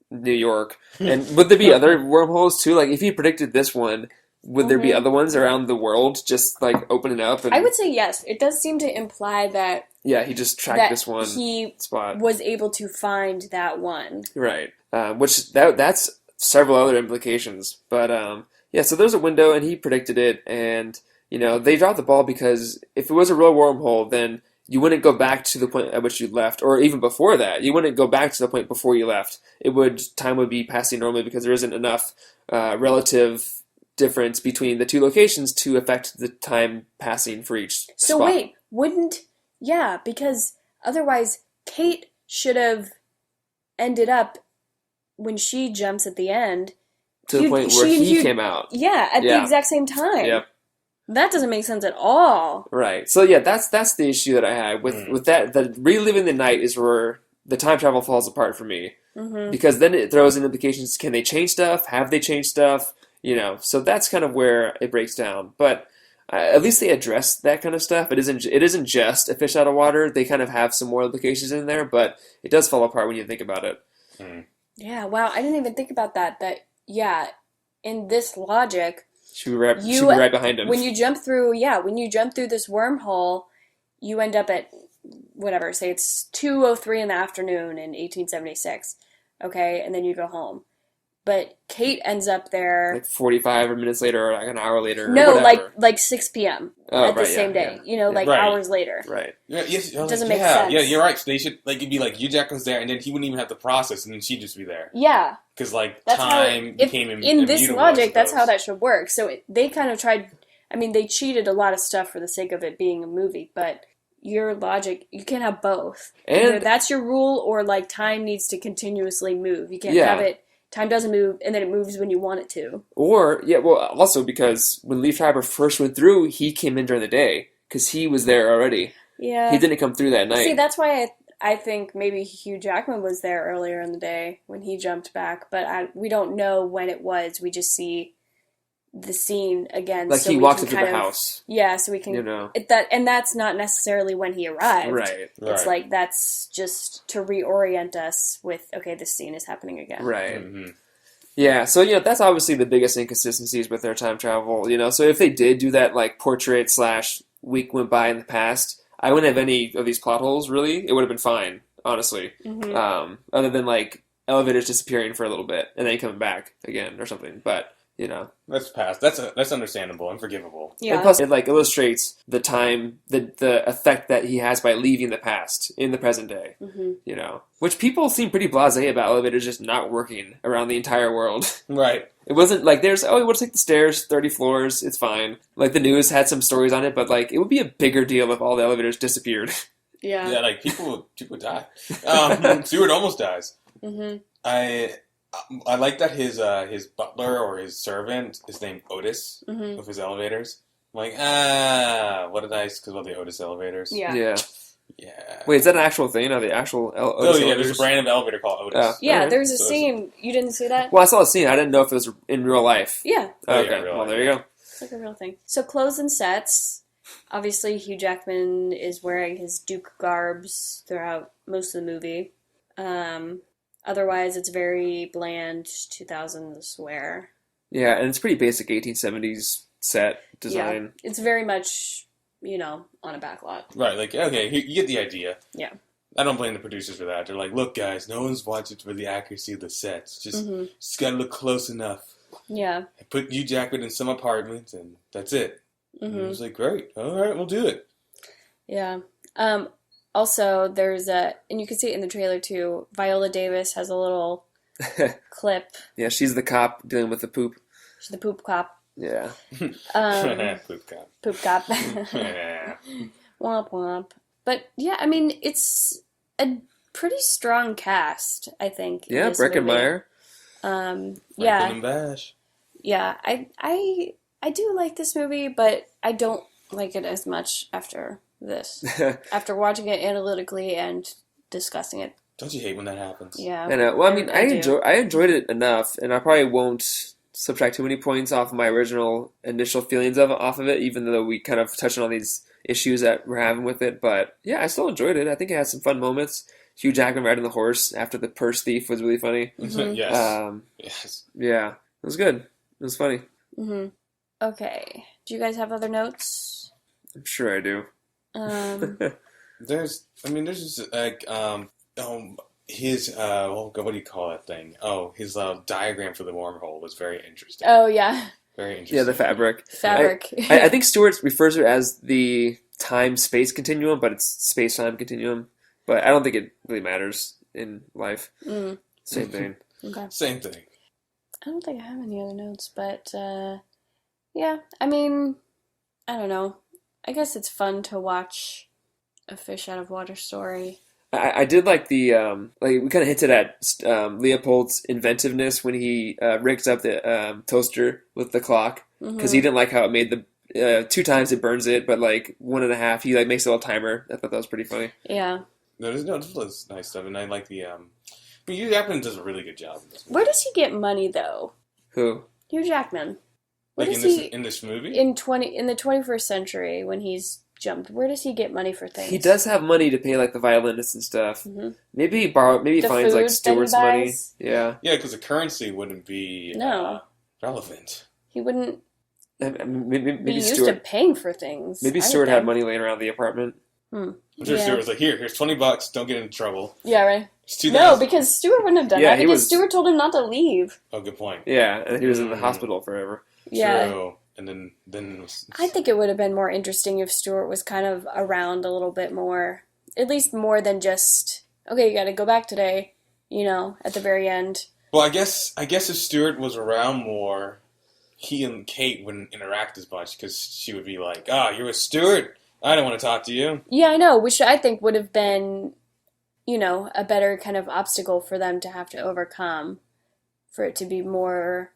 New York. And would there be other wormholes too? Like, if he predicted this one, would there be other ones around the world just, like, opening up? And, I would say yes. It does seem to imply that... Yeah, he just tracked this one he spot. Was able to find that one. Right. That's several other implications. But, yeah, so there's a window, and he predicted it, and, they dropped the ball because if it was a real wormhole, then you wouldn't go back to the point at which you left, or even before that. You wouldn't go back to the point before you left. Time would be passing normally because there isn't enough relative difference between the two locations to affect the time passing for each So spot. wait, because otherwise Kate should have ended up, when she jumps at the end, to the point where he came out. Yeah, at the exact same time. Yep. That doesn't make sense at all. Right. So yeah, that's the issue that I had with that. The reliving the night is where the time travel falls apart for me. Mm-hmm. Because then it throws in implications. Can they change stuff? Have they changed stuff? So that's kind of where it breaks down. But at least they address that kind of stuff. It isn't just a fish out of water. They kind of have some more implications in there, but it does fall apart when you think about it. Mm. Yeah, wow, I didn't even think about that. In this logic, should be right behind him. When you jump through this wormhole, you end up at whatever, say it's 2:03 in the afternoon in 1876. Okay, and then you go home. But Kate ends up there like 45 minutes later, or like an hour later. No, or whatever. like 6 p.m. at the same day. Hours later. Right. Yeah, yes, it doesn't make sense. Yeah, you're right. So they should it'd be like Hugh Jackman's there, and then he wouldn't even have to process, and then she'd just be there. Yeah. Because that's time became in this logic. That's how that should work. So they kind of tried. I mean, they cheated a lot of stuff for the sake of it being a movie, but. Your logic, you can't have both. Either that's your rule, or like time needs to continuously move. You can't have it. Time doesn't move, and then it moves when you want it to. Or also because when Lee Schreiber first went through, he came in during the day because he was there already. Yeah, he didn't come through that night. See, that's why I think maybe Hugh Jackman was there earlier in the day when he jumped back, but we don't know when it was. We just see the scene again, like so he we walks can into kind the of, house. Yeah, so we can and that's not necessarily when he arrived. Right. It's like that's just to reorient us with this scene is happening again. Right. Mm-hmm. Yeah. So that's obviously the biggest inconsistencies with their time travel. So if they did do that like portrait / week went by in the past, I wouldn't have any of these plot holes. Really, it would have been fine, honestly. Mm-hmm. Other than like elevators disappearing for a little bit and then coming back again or something, but. That's past. That's understandable and forgivable. Yeah. And plus, it like illustrates the time, the effect that he has by leaving the past in the present day. Mm-hmm. Which people seem pretty blasé about elevators just not working around the entire world. Right. It wasn't like we'll take the stairs, 30 floors, it's fine. Like the news had some stories on it, but like it would be a bigger deal if all the elevators disappeared. Yeah. Yeah, like people would die. Stuart almost dies. Mm-hmm. I like that his butler or his servant is named Otis with his elevators. I'm like, what a nice, because of the Otis elevators. Yeah. Yeah. Wait, is that an actual thing? Are the actual Otis elevators? There's a brand of elevator called Otis. Yeah, there's a scene. You didn't see that? Well, I saw the scene. I didn't know if it was in real life. Yeah. Okay, well, there you go. It's like a real thing. So, clothes and sets. Obviously, Hugh Jackman is wearing his Duke garbs throughout most of the movie. Otherwise, it's very bland 2000s wear. Yeah, and it's pretty basic 1870s set design. Yeah, it's very much, on a backlot. Right, like, okay, you get the idea. Yeah. I don't blame the producers for that. They're like, look, guys, no one's watching for the accuracy of the sets. Just gotta look close enough. Yeah. I put Hugh Jackman in some apartment, and that's it. And it was like, great, all right, we'll do it. Yeah. Also, there's and you can see it in the trailer too, Viola Davis has a little clip. Yeah, she's the cop dealing with the poop. She's the poop cop. Yeah. Poop cop. Poop cop. Womp womp. But yeah, I mean, it's a pretty strong cast, I think. Yeah, Breckenmeyer. Yeah. and Bash. Yeah, I do like this movie, but I don't like it as much after this. After watching it analytically and discussing it. Don't you hate when that happens? Yeah. And, well, I mean, I enjoyed it enough, and I probably won't subtract too many points off of my original initial feelings off of it, even though we kind of touched on these issues that we're having with it. But yeah, I still enjoyed it. I think it had some fun moments. Hugh Jackman riding the horse after the purse thief was really funny. Yes. Yes. Yeah, it was good. It was funny. Okay. Do you guys have other notes? I'm sure I do. There's just like his what do you call that thing? Oh, his diagram for the wormhole was very interesting. Oh yeah. Very interesting. Yeah, the fabric. Fabric. I think Stewart refers to it as the time-space continuum, but it's space-time continuum. But I don't think it really matters in life. Same thing. Okay. Same thing. I don't think I have any other notes, but yeah, I mean, I don't know. I guess it's fun to watch a fish out of water story. I did like the we kind of hinted at Leopold's inventiveness when he rigs up the toaster with the clock, because he didn't like how it made the 2 times it burns it, but like 1.5 he like makes a little timer. I thought that was pretty funny. Yeah. This was nice stuff, and I like the but Hugh Jackman does a really good job in this movie. Where does he get money though? Who? Hugh Jackman. Like in this movie? In the 21st century when he's jumped, where does he get money for things? He does have money to pay like the violinists and stuff. Maybe he finds like Stewart's money. Yeah. Yeah, because the currency wouldn't be relevant. He wouldn't maybe be used Stewart, to paying for things. Maybe Stewart had money laying around the apartment. I'm sure Stewart was like, here's $20, don't get into trouble. Yeah, right. No, because Stewart wouldn't have done that, because Stewart told him not to leave. Oh, good point. Yeah, and he was in the hospital forever. Yeah. True. And then it was... I think it would have been more interesting if Stewart was kind of around a little bit more. At least more than just, okay, you gotta go back today, at the very end. Well, I guess if Stewart was around more, he and Kate wouldn't interact as much, because she would be like, you're with Stewart? I don't want to talk to you. Yeah, I know, which I think would have been, a better kind of obstacle for them to have to overcome, for it to be more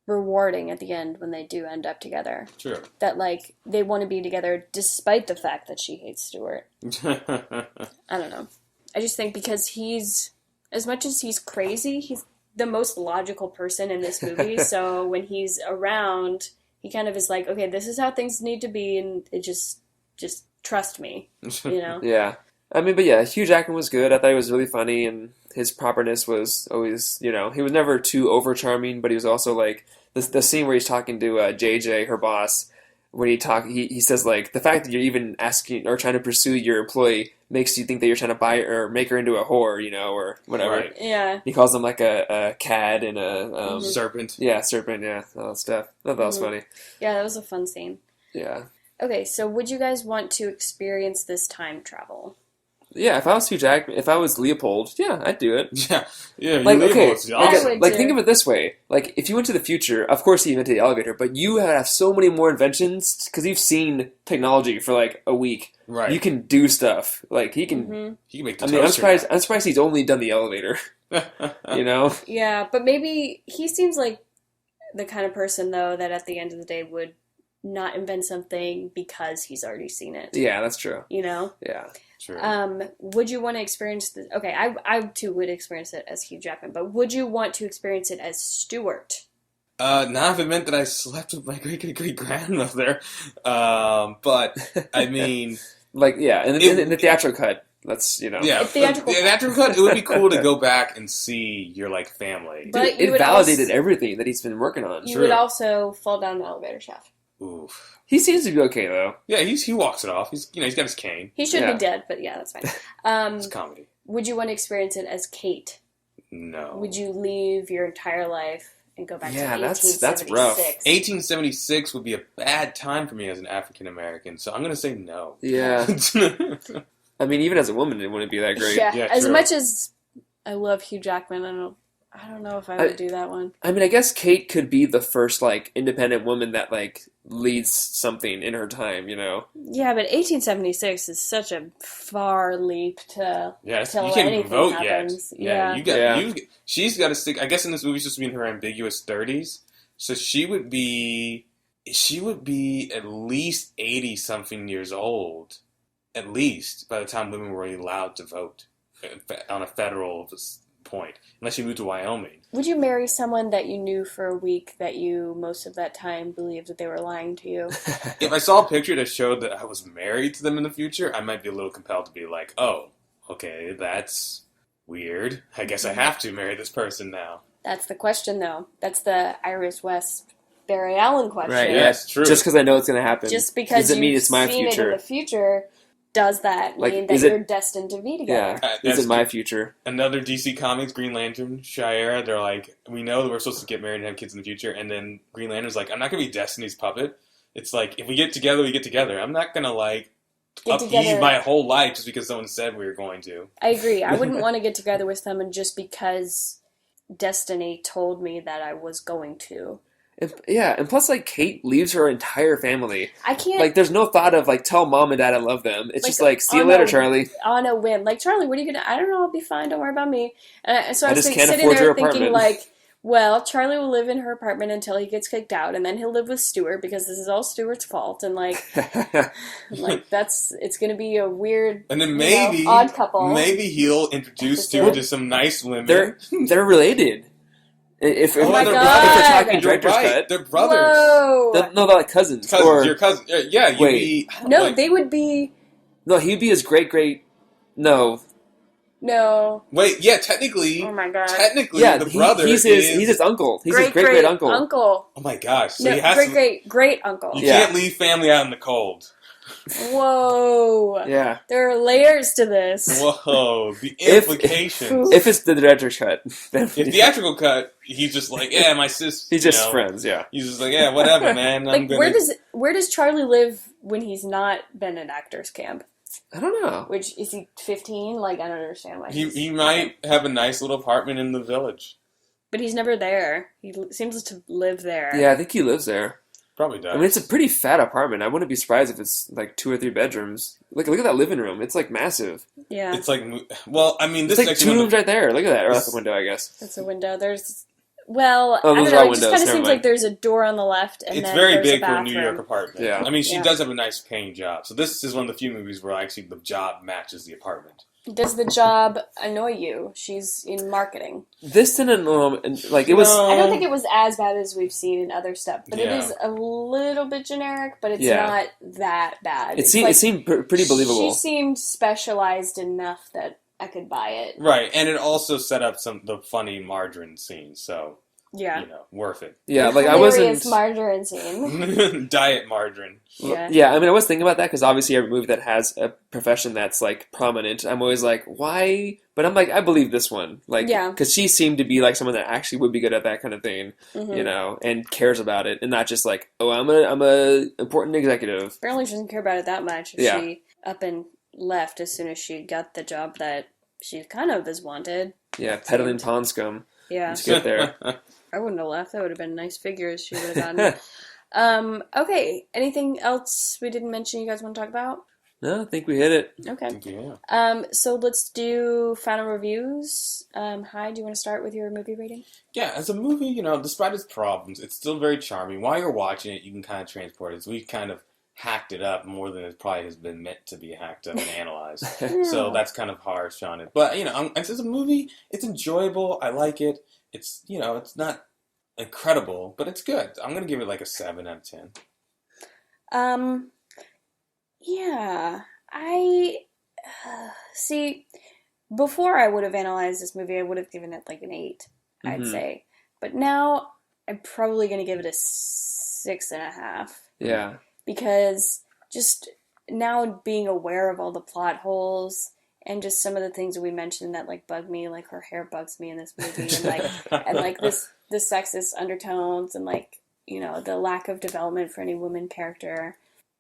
rewarding at the end when they do end up together. True. That, like, they want to be together despite the fact that she hates Stewart. I don't know. I just think because he's, as much as he's crazy, he's the most logical person in this movie, so when he's around, he kind of is like, okay, this is how things need to be, and it just trust me, Yeah. I mean, but yeah, Hugh Jackman was good. I thought he was really funny, and his properness was always, he was never too over-charming, but he was also, like, the scene where he's talking to JJ, her boss, when he says, like, the fact that you're even asking or trying to pursue your employee makes you think that you're trying to buy or make her into a whore, or whatever. Right. Yeah. He calls him, like, a cad and a... serpent. Yeah, serpent, yeah, all that stuff. I thought that was funny. Yeah, that was a fun scene. Yeah. Okay, so would you guys want to experience this time travel? Yeah, if I was Hugh Jackman, if I was Leopold, yeah, I'd do it. Yeah. Like, okay, awesome. think of it this way: like, if you went to the future, of course he invented the elevator, but you have so many more inventions because you've seen technology for like a week. Right. You can do stuff like he can. He can make the I'm surprised he's only done the elevator. You know? Yeah, but maybe he seems like the kind of person, though, that at the end of the day would not invent something because he's already seen it. Yeah, that's true. You know? Yeah. True. Would you want to experience this? Okay, I too would experience it as Hugh Jackman, but would you want to experience it as Stewart? Not if it meant that I slept with my great-great-great-grandmother. But, I mean... Like, yeah, in the theatrical cut, that's, you know... Yeah, the theatrical cut, it would be cool to go back and see your, like, family. But it validated everything that he's been working on. You would also fall down the elevator shaft. Oof. He seems to be okay, though. Yeah, he walks it off. He's got his cane. He should be dead, but yeah, that's fine. It's comedy. Would you want to experience it as Kate? No. Would you leave your entire life and go back to 1876? That's rough. 1876 would be a bad time for me as an African American, so I'm going to say no. Yeah. I mean, even as a woman, it wouldn't be that great. Yeah, as much as I love Hugh Jackman, I don't know if I would do that one. I mean, I guess Kate could be the first, like, independent woman that, like, leads something in her time, you know? Yeah, but 1876 is such a far leap to till you can't even anything vote happens. yet. Yeah, she's got to stick. I guess in this movie, she's supposed to be in her ambiguous 30s, so she would be at least 80-something years old, at least by the time women were allowed to vote on a federal point, unless you moved to Wyoming. Would you marry someone that you knew for a week that you most of that time believed that they were lying to you? If I saw a picture that showed that I was married to them in the future, I might be a little compelled to be like, oh, okay, that's weird. I guess I have to marry this person now. That's the question, though. That's the Iris West Barry Allen question. Right, yes, true. Just because I know it's going to happen. Just because does it mean it's my seen future? It in the future, does that mean that you're destined to be together? Yeah, is it my future? Another DC Comics, Green Lantern, Shire, they're like, we know that we're supposed to get married and have kids in the future, and then Green Lantern's like, I'm not going to be Destiny's puppet. It's like, if we get together, we get together. I'm not going to, like, upheave my whole life just because someone said we were going to. I agree. I wouldn't want to get together with someone just because Destiny told me that I was going to. And plus, like, Kate leaves her entire family. I can't... Like, there's no thought of, like, tell mom and dad I love them. It's just like, see you later, Charlie. On a whim. Like, Charlie, what are you going to... I don't know, I'll be fine, don't worry about me. So I was just can't sitting afford there your thinking, apartment. like, well, Charlie will live in her apartment until he gets kicked out, and then he'll live with Stuart, because this is all Stuart's fault, and, like, it's going to be a weird, and then maybe, odd couple. Maybe he'll introduce Stuart to some nice women. They're related. If oh my they're talking director's cut. They're brothers. Whoa. No, they're like cousins. Or, your cousin. Yeah, you'd be... No, like, they would be... No, he'd be his great... No. Wait, yeah, technically... Oh my god. Technically, the brother he's his uncle. He's his great uncle. Oh my gosh. So no, he has great uncle. You can't leave family out in the cold. Whoa. Yeah. There are layers to this. Whoa. The implications. If it's the director's cut. If theatrical cut, he's just like, yeah, my sis. He's just friends, yeah. He's just like, yeah, whatever, man. Like, where does Charlie live when he's not been at actors camp? I don't know. Which, is he 15? Like, I don't understand why he might have a nice little apartment in the village. But he's never there. He seems to live there. Yeah, I think he lives there. Probably does. I mean, it's a pretty fat apartment. I wouldn't be surprised if it's like 2 or 3 bedrooms. Look at that living room. It's like massive. Yeah. It's like, well, I mean, this it's like 2 rooms right there. Look at that. Or that's a window, I guess. That's a window. There's, well, oh, I don't know. It windows. just kind of seems like there's a door on the left, and it's then very there's big a for a New York apartment. Yeah. I mean, she does have a nice paying job. So this is one of the few movies where actually the job matches the apartment. Does the job annoy you? She's in marketing. This didn't like it was. I don't think it was as bad as we've seen in other stuff, but it is a little bit generic. But it's not that bad. It seemed pretty believable. She seemed specialized enough that I could buy it. Right, and it also set up the funny margarine scene. So yeah, worth it. Yeah, like I wasn't margarine scene. Diet margarine. Yeah, I mean, I was thinking about that because obviously every movie that has a profession that's like prominent, I'm always like, why? But I'm like, I believe this one, like, because she seemed to be like someone that actually would be good at that kind of thing, you know, and cares about it, and not just like, oh, I'm a important executive. Apparently, she doesn't care about it that much. She up and left as soon as she got the job that she kind of is wanted. Yeah, peddling pond scum. Yeah, to get there. I wouldn't have left. That would have been nice figures she would have gotten. Okay. Anything else we didn't mention you guys want to talk about? No, I think we hit it. Okay. Yeah. So let's do final reviews. Hi, do you want to start with your movie rating? Yeah, as a movie, despite its problems, it's still very charming. While you're watching it, you can kind of transport it. So we kind of hacked it up more than it probably has been meant to be hacked up and analyzed. So that's kind of harsh on it. But, as a movie, it's enjoyable. I like it. It's, it's not incredible, but it's good. I'm going to give it like a 7 out of 10. Yeah, see, before I would have analyzed this movie, I would have given it like an 8, I'd say. But now, I'm probably going to give it a 6.5. Yeah. Because just now being aware of all the plot holes and just some of the things that we mentioned that like bug me, like her hair bugs me in this movie, and like the sexist undertones and like, the lack of development for any woman character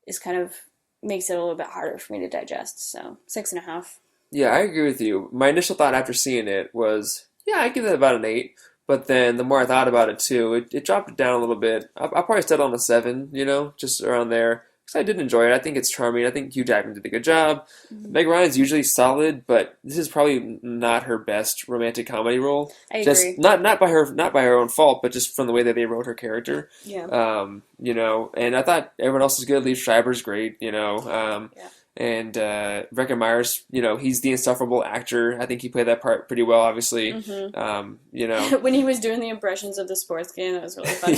is kind of makes it a little bit harder for me to digest. So 6.5. Yeah, I agree with you. My initial thought after seeing it was, yeah, I give it about an 8. But then the more I thought about it too, it dropped it down a little bit. I'll probably settle on a 7, just around there. Because I did enjoy it. I think it's charming. I think Hugh Jackman did a good job. Meg Ryan's usually solid, but this is probably not her best romantic comedy role. I agree. Not by her own fault, but just from the way that they wrote her character. Yeah. And I thought everyone else is good. Liev Schreiber's great. And Breckin Myers, he's the insufferable actor. I think he played that part pretty well, obviously. When he was doing the impressions of the sports game, that was really funny.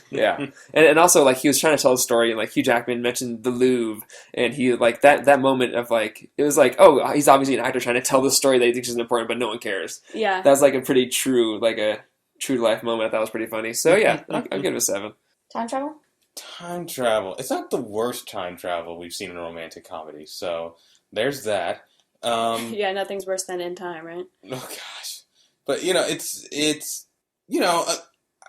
yeah. And also, like, he was trying to tell a story, and, like, Hugh Jackman mentioned the Louvre, and he, like, that moment of, like, it was like, oh, he's obviously an actor trying to tell the story that he thinks is important, but no one cares. Yeah. That was, like, a pretty true, like, a true-to-life moment. I thought was pretty funny. So, yeah, I'll give it a 7. Time travel? Time travel. It's not the worst time travel we've seen in a romantic comedy, so there's that. Yeah, nothing's worse than In Time, right? Oh gosh, but it's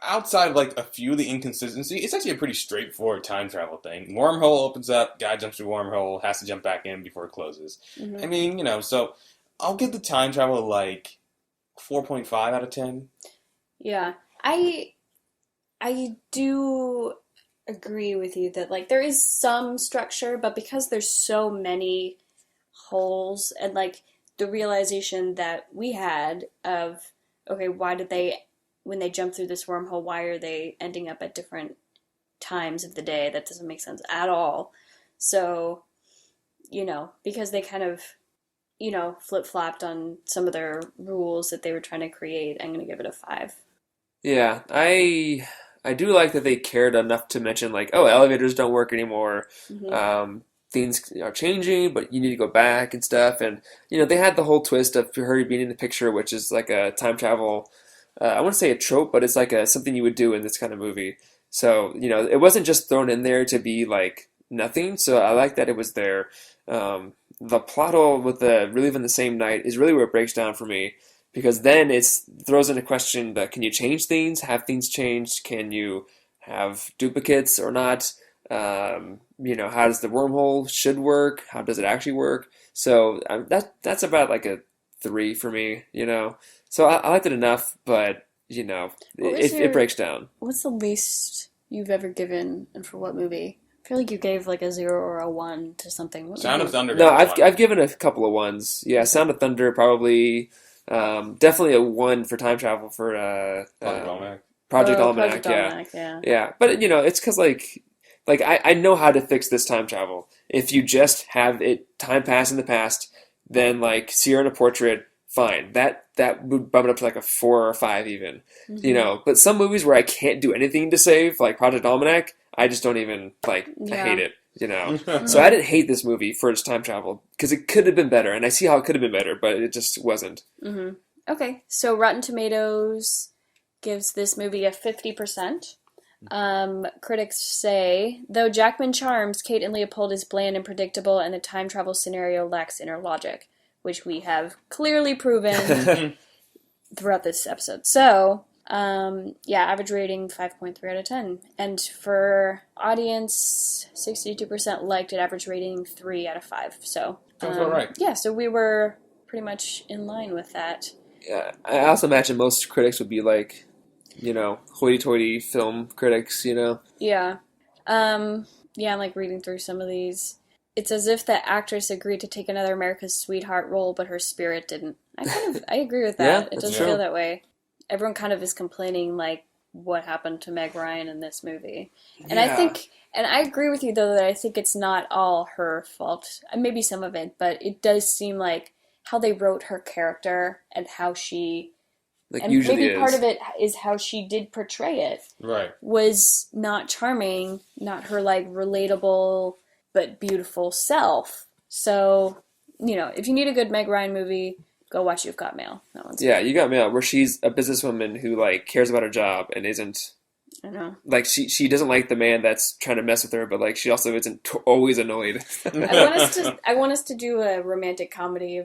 outside of like a few of the inconsistency, it's actually a pretty straightforward time travel thing. Wormhole opens up, guy jumps through wormhole, has to jump back in before it closes. Mm-hmm. I mean, so I'll give the time travel like 4.5 out of 10. Yeah, I do agree with you that like there is some structure, but because there's so many holes and like the realization that we had of, okay, why did they, when they jump through this wormhole, why are they ending up at different times of the day? That doesn't make sense at all. So, because they kind of, flip-flopped on some of their rules that they were trying to create, I'm going to give it a 5. Yeah, I do like that they cared enough to mention, like, oh, elevators don't work anymore. Mm-hmm. Things are changing, but you need to go back and stuff. And, they had the whole twist of her being in the picture, which is like a time travel, I wouldn't say a trope, but it's like something you would do in this kind of movie. So, it wasn't just thrown in there to be like nothing. So I like that it was there. The plot hole with the Relive in the Same Night is really where it breaks down for me. Because then it throws into question that can you change things? Have things changed? Can you have duplicates or not? How does the wormhole should work? How does it actually work? So that's about like a 3 for me, So I liked it enough, but, it breaks down. What's the least you've ever given and for what movie? I feel like you gave like a 0 or a 1 to something. Sound of Thunder. No, I've given a couple of 1s. Yeah, Sound of Thunder probably... definitely a 1 for time travel for Project Almanac. Yeah. But it's because like I know how to fix this time travel. If you just have it time pass in the past, then like see her in a portrait, fine. That would bump it up to like a 4 or 5 even. Mm-hmm. But some movies where I can't do anything to save, like Project Almanac, I just don't even I hate it. So I didn't hate this movie for its time travel because it could have been better, and I see how it could have been better, but it just wasn't. Mm-hmm. Okay, so Rotten Tomatoes gives this movie a 50%. Critics say, though Jackman charms, Kate and Leopold is bland and predictable, and the time travel scenario lacks inner logic, which we have clearly proven throughout this episode. So, average rating 5.3 out of 10. And for audience, 62% liked it, average rating 3 out of 5. So, sounds about right. Yeah, so we were pretty much in line with that. Yeah, I also imagine most critics would be like, hoity-toity film critics, Yeah. I'm like reading through some of these. it's as if the actress agreed to take another America's Sweetheart role, but her spirit didn't. I agree with that. Yeah, It does true. feel that way. Everyone kind of is complaining, like, what happened to Meg Ryan in this movie. And I agree with you, though, that I think it's not all her fault. Maybe some of it, but it does seem like how they wrote her character and how she... Like and usually maybe is. part of it is how she did portray it. Right. Was not charming, not her, like, relatable but beautiful self. So, you know, if you need a good Meg Ryan movie, go watch You've Got Mail. That one's Yeah, You Got Mail, where she's a businesswoman who, like, cares about her job and isn't... I know. Like, she doesn't like the man that's trying to mess with her, but, like, she also isn't always annoyed. I want us to do a romantic comedy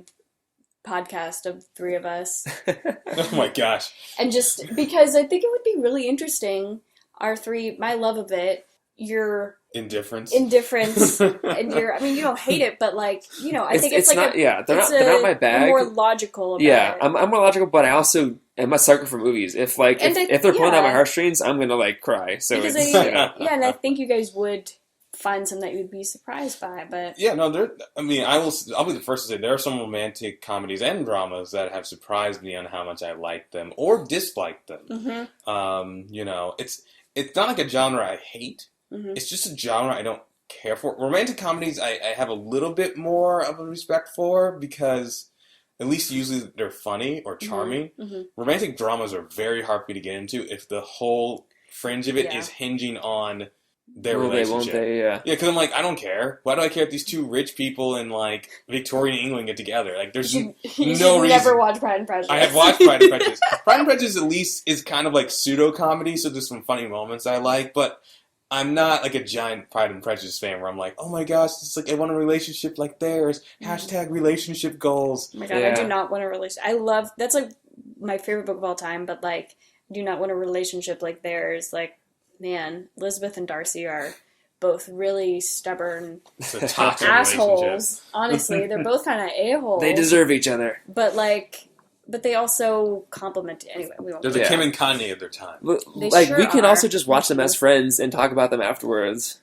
podcast of three of us. Oh my gosh. And just because I think it would be really interesting, our three, my love of it, your indifference, and your, I mean, you don't hate it, but like, you know, I think it's like not, they're not my bag. I'm more logical about yeah, it. I'm more logical, but I also am a sucker for movies. If they're pulling out my heartstrings, I'm gonna like cry. So because it's, and I think you guys would find some that you'd be surprised by, but yeah, no, I mean, I'll be the first to say there are some romantic comedies and dramas that have surprised me on how much I like them or disliked them. Mm-hmm. You know, it's not like a genre I hate. Mm-hmm. It's just a genre I don't care for. Romantic comedies I have a little bit more of a respect for because at least usually they're funny or charming. Mm-hmm. Romantic dramas are very hard for me to get into if the whole fringe of it is hinging on their relationship. Won't they? Yeah, because I'm like, I don't care. Why do I care if these two rich people in like Victorian England get together? Like, there's no reason. Never watch Pride and Prejudice. I have watched Pride and Prejudice. Pride and Prejudice at least is kind of like pseudo comedy, so there's some funny moments I like, but I'm not like a giant Pride and Prejudice fan where I'm like, oh my gosh, it's like I want a relationship like theirs. # relationship goals. Oh my god, I do not want a relationship. That's like my favorite book of all time, but like, I do not want a relationship like theirs. Like, man, Elizabeth and Darcy are both really stubborn assholes. Honestly, they're both kind of a-holes. They deserve each other. But they also compliment. Anyway, we won't. They're the Kim and Kanye of their time. Like, we can also just watch them as friends and talk about them afterwards.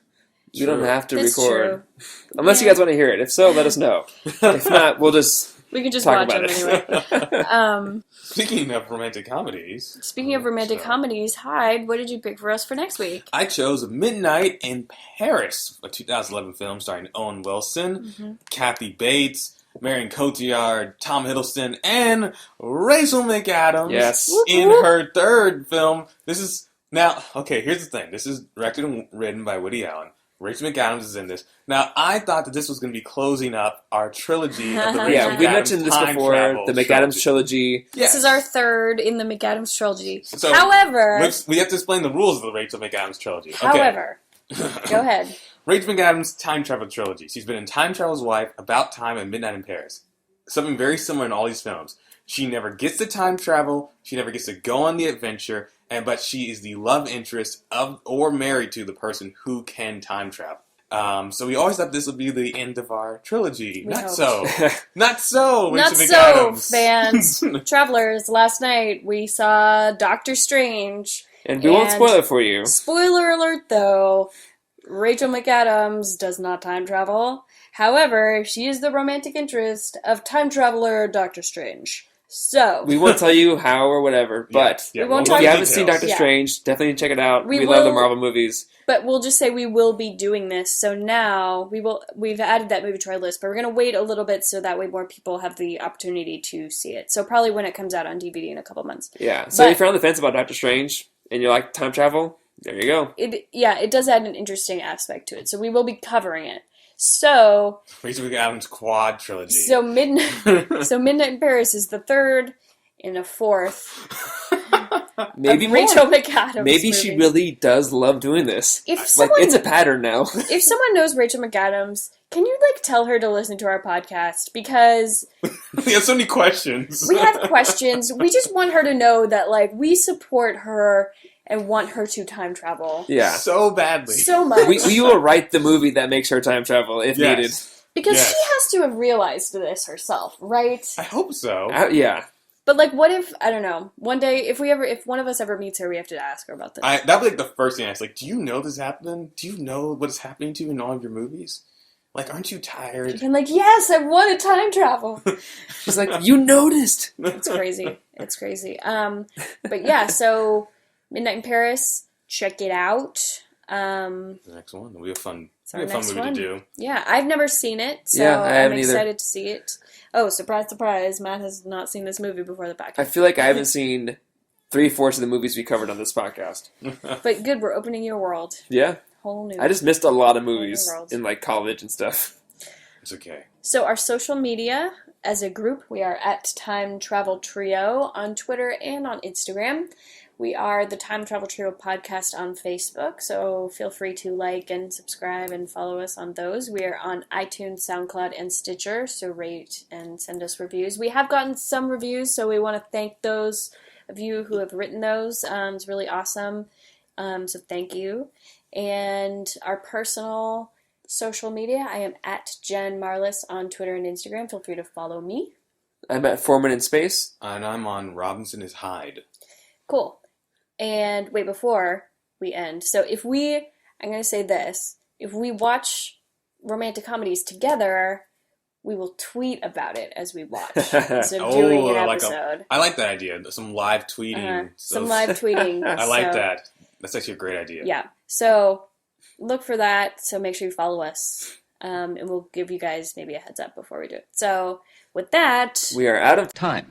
True. We don't have to That's record. True. Unless you guys want to hear it. If so, let us know. If not, we'll just we can just talk watch about them it. anyway. Speaking of romantic comedies. Speaking of romantic comedies, Hyde, what did you pick for us for next week? I chose Midnight in Paris, a 2011 film starring Owen Wilson, Kathy Bates, Marion Cotillard, Tom Hiddleston, and Rachel McAdams. Yes. In her third film. This is now okay. Here's the thing. This is directed and written by Woody Allen. Rachel McAdams is in this. Now, I thought that this was going to be closing up our trilogy of the Rachel McAdams we mentioned this before. The McAdams trilogy. This is our third in the McAdams trilogy. So, however, we have to explain the rules of the Rachel McAdams trilogy. However, go ahead. Rachel McAdams' time travel trilogy. She's been in Time Travel's Wife, About Time, and Midnight in Paris. Something very similar in all these films. She never gets to time travel. She never gets to go on the adventure. But she is the love interest of or married to the person who can time travel. So we always thought this would be the end of our trilogy. Not so, Rachel McAdams. Fans. Travelers, last night we saw Doctor Strange. And we won't spoil it for you. Spoiler alert, though. Rachel McAdams does not time travel. However, she is the romantic interest of time traveler Doctor Strange. So we won't tell you how or whatever, but we won't tell if you you haven't seen Doctor Strange, definitely check it out. We love the Marvel movies. But we'll just say we will be doing this. So now we've added that movie to our list, but we're going to wait a little bit so that way more people have the opportunity to see it. So probably when it comes out on DVD in a couple months. Yeah. So if you're on the fence about Doctor Strange and you like time travel, there you go. It does add an interesting aspect to it. So we will be covering it. So Rachel McAdams quad trilogy. So Midnight in Paris is the third and a fourth. Maybe Rachel McAdams. Maybe she really does love doing this. It's a pattern now. If someone knows Rachel McAdams, can you tell her to listen to our podcast? Because we have so many questions. We have questions. We just want her to know that we support her and want her to time travel. Yeah. So badly. So much. We will write the movie that makes her time travel if needed. Because she has to have realized this herself, right? I hope so. Yeah. But what if, I don't know, one day if one of us ever meets her, we have to ask her about this. That'd be the first thing I ask. Do you know this happening? Do you know what is happening to you in all of your movies? Like, aren't you tired? And like, yes, I want to time travel. She's like, you noticed. It's crazy. It's crazy. But yeah, so Midnight in Paris, check it out. The next one. It'll be a fun, movie to do. Yeah, I've never seen it, so Yeah, I I'm haven't excited either. to see it. Oh, surprise, surprise, Matt has not seen this movie before the podcast. I feel like I haven't seen 3/4 of the movies we covered on this podcast. But good, we're opening your world. Yeah. Whole new. I just missed a lot of movies world. in like college and stuff. It's okay. So our social media, as a group, we are at Time Travel Trio on Twitter and on Instagram. We are the Time Travel Trio podcast on Facebook, so feel free to like and subscribe and follow us on those. We are on iTunes, SoundCloud, and Stitcher, so rate and send us reviews. We have gotten some reviews, so we want to thank those of you who have written those. It's really awesome, so thank you. And our personal social media, I am at Jen Marlis on Twitter and Instagram. Feel free to follow me. I'm at Foreman in Space. And I'm on Robinson is Hyde. Cool. And wait, before we end, so I'm going to say this, if we watch romantic comedies together, we will tweet about it as we watch, instead of doing an episode. I like that idea. Some live tweeting. Some live tweeting. I like that. That's actually a great idea. Yeah. So look for that. So make sure you follow us. And we'll give you guys maybe a heads up before we do it. So with that, we are out of time.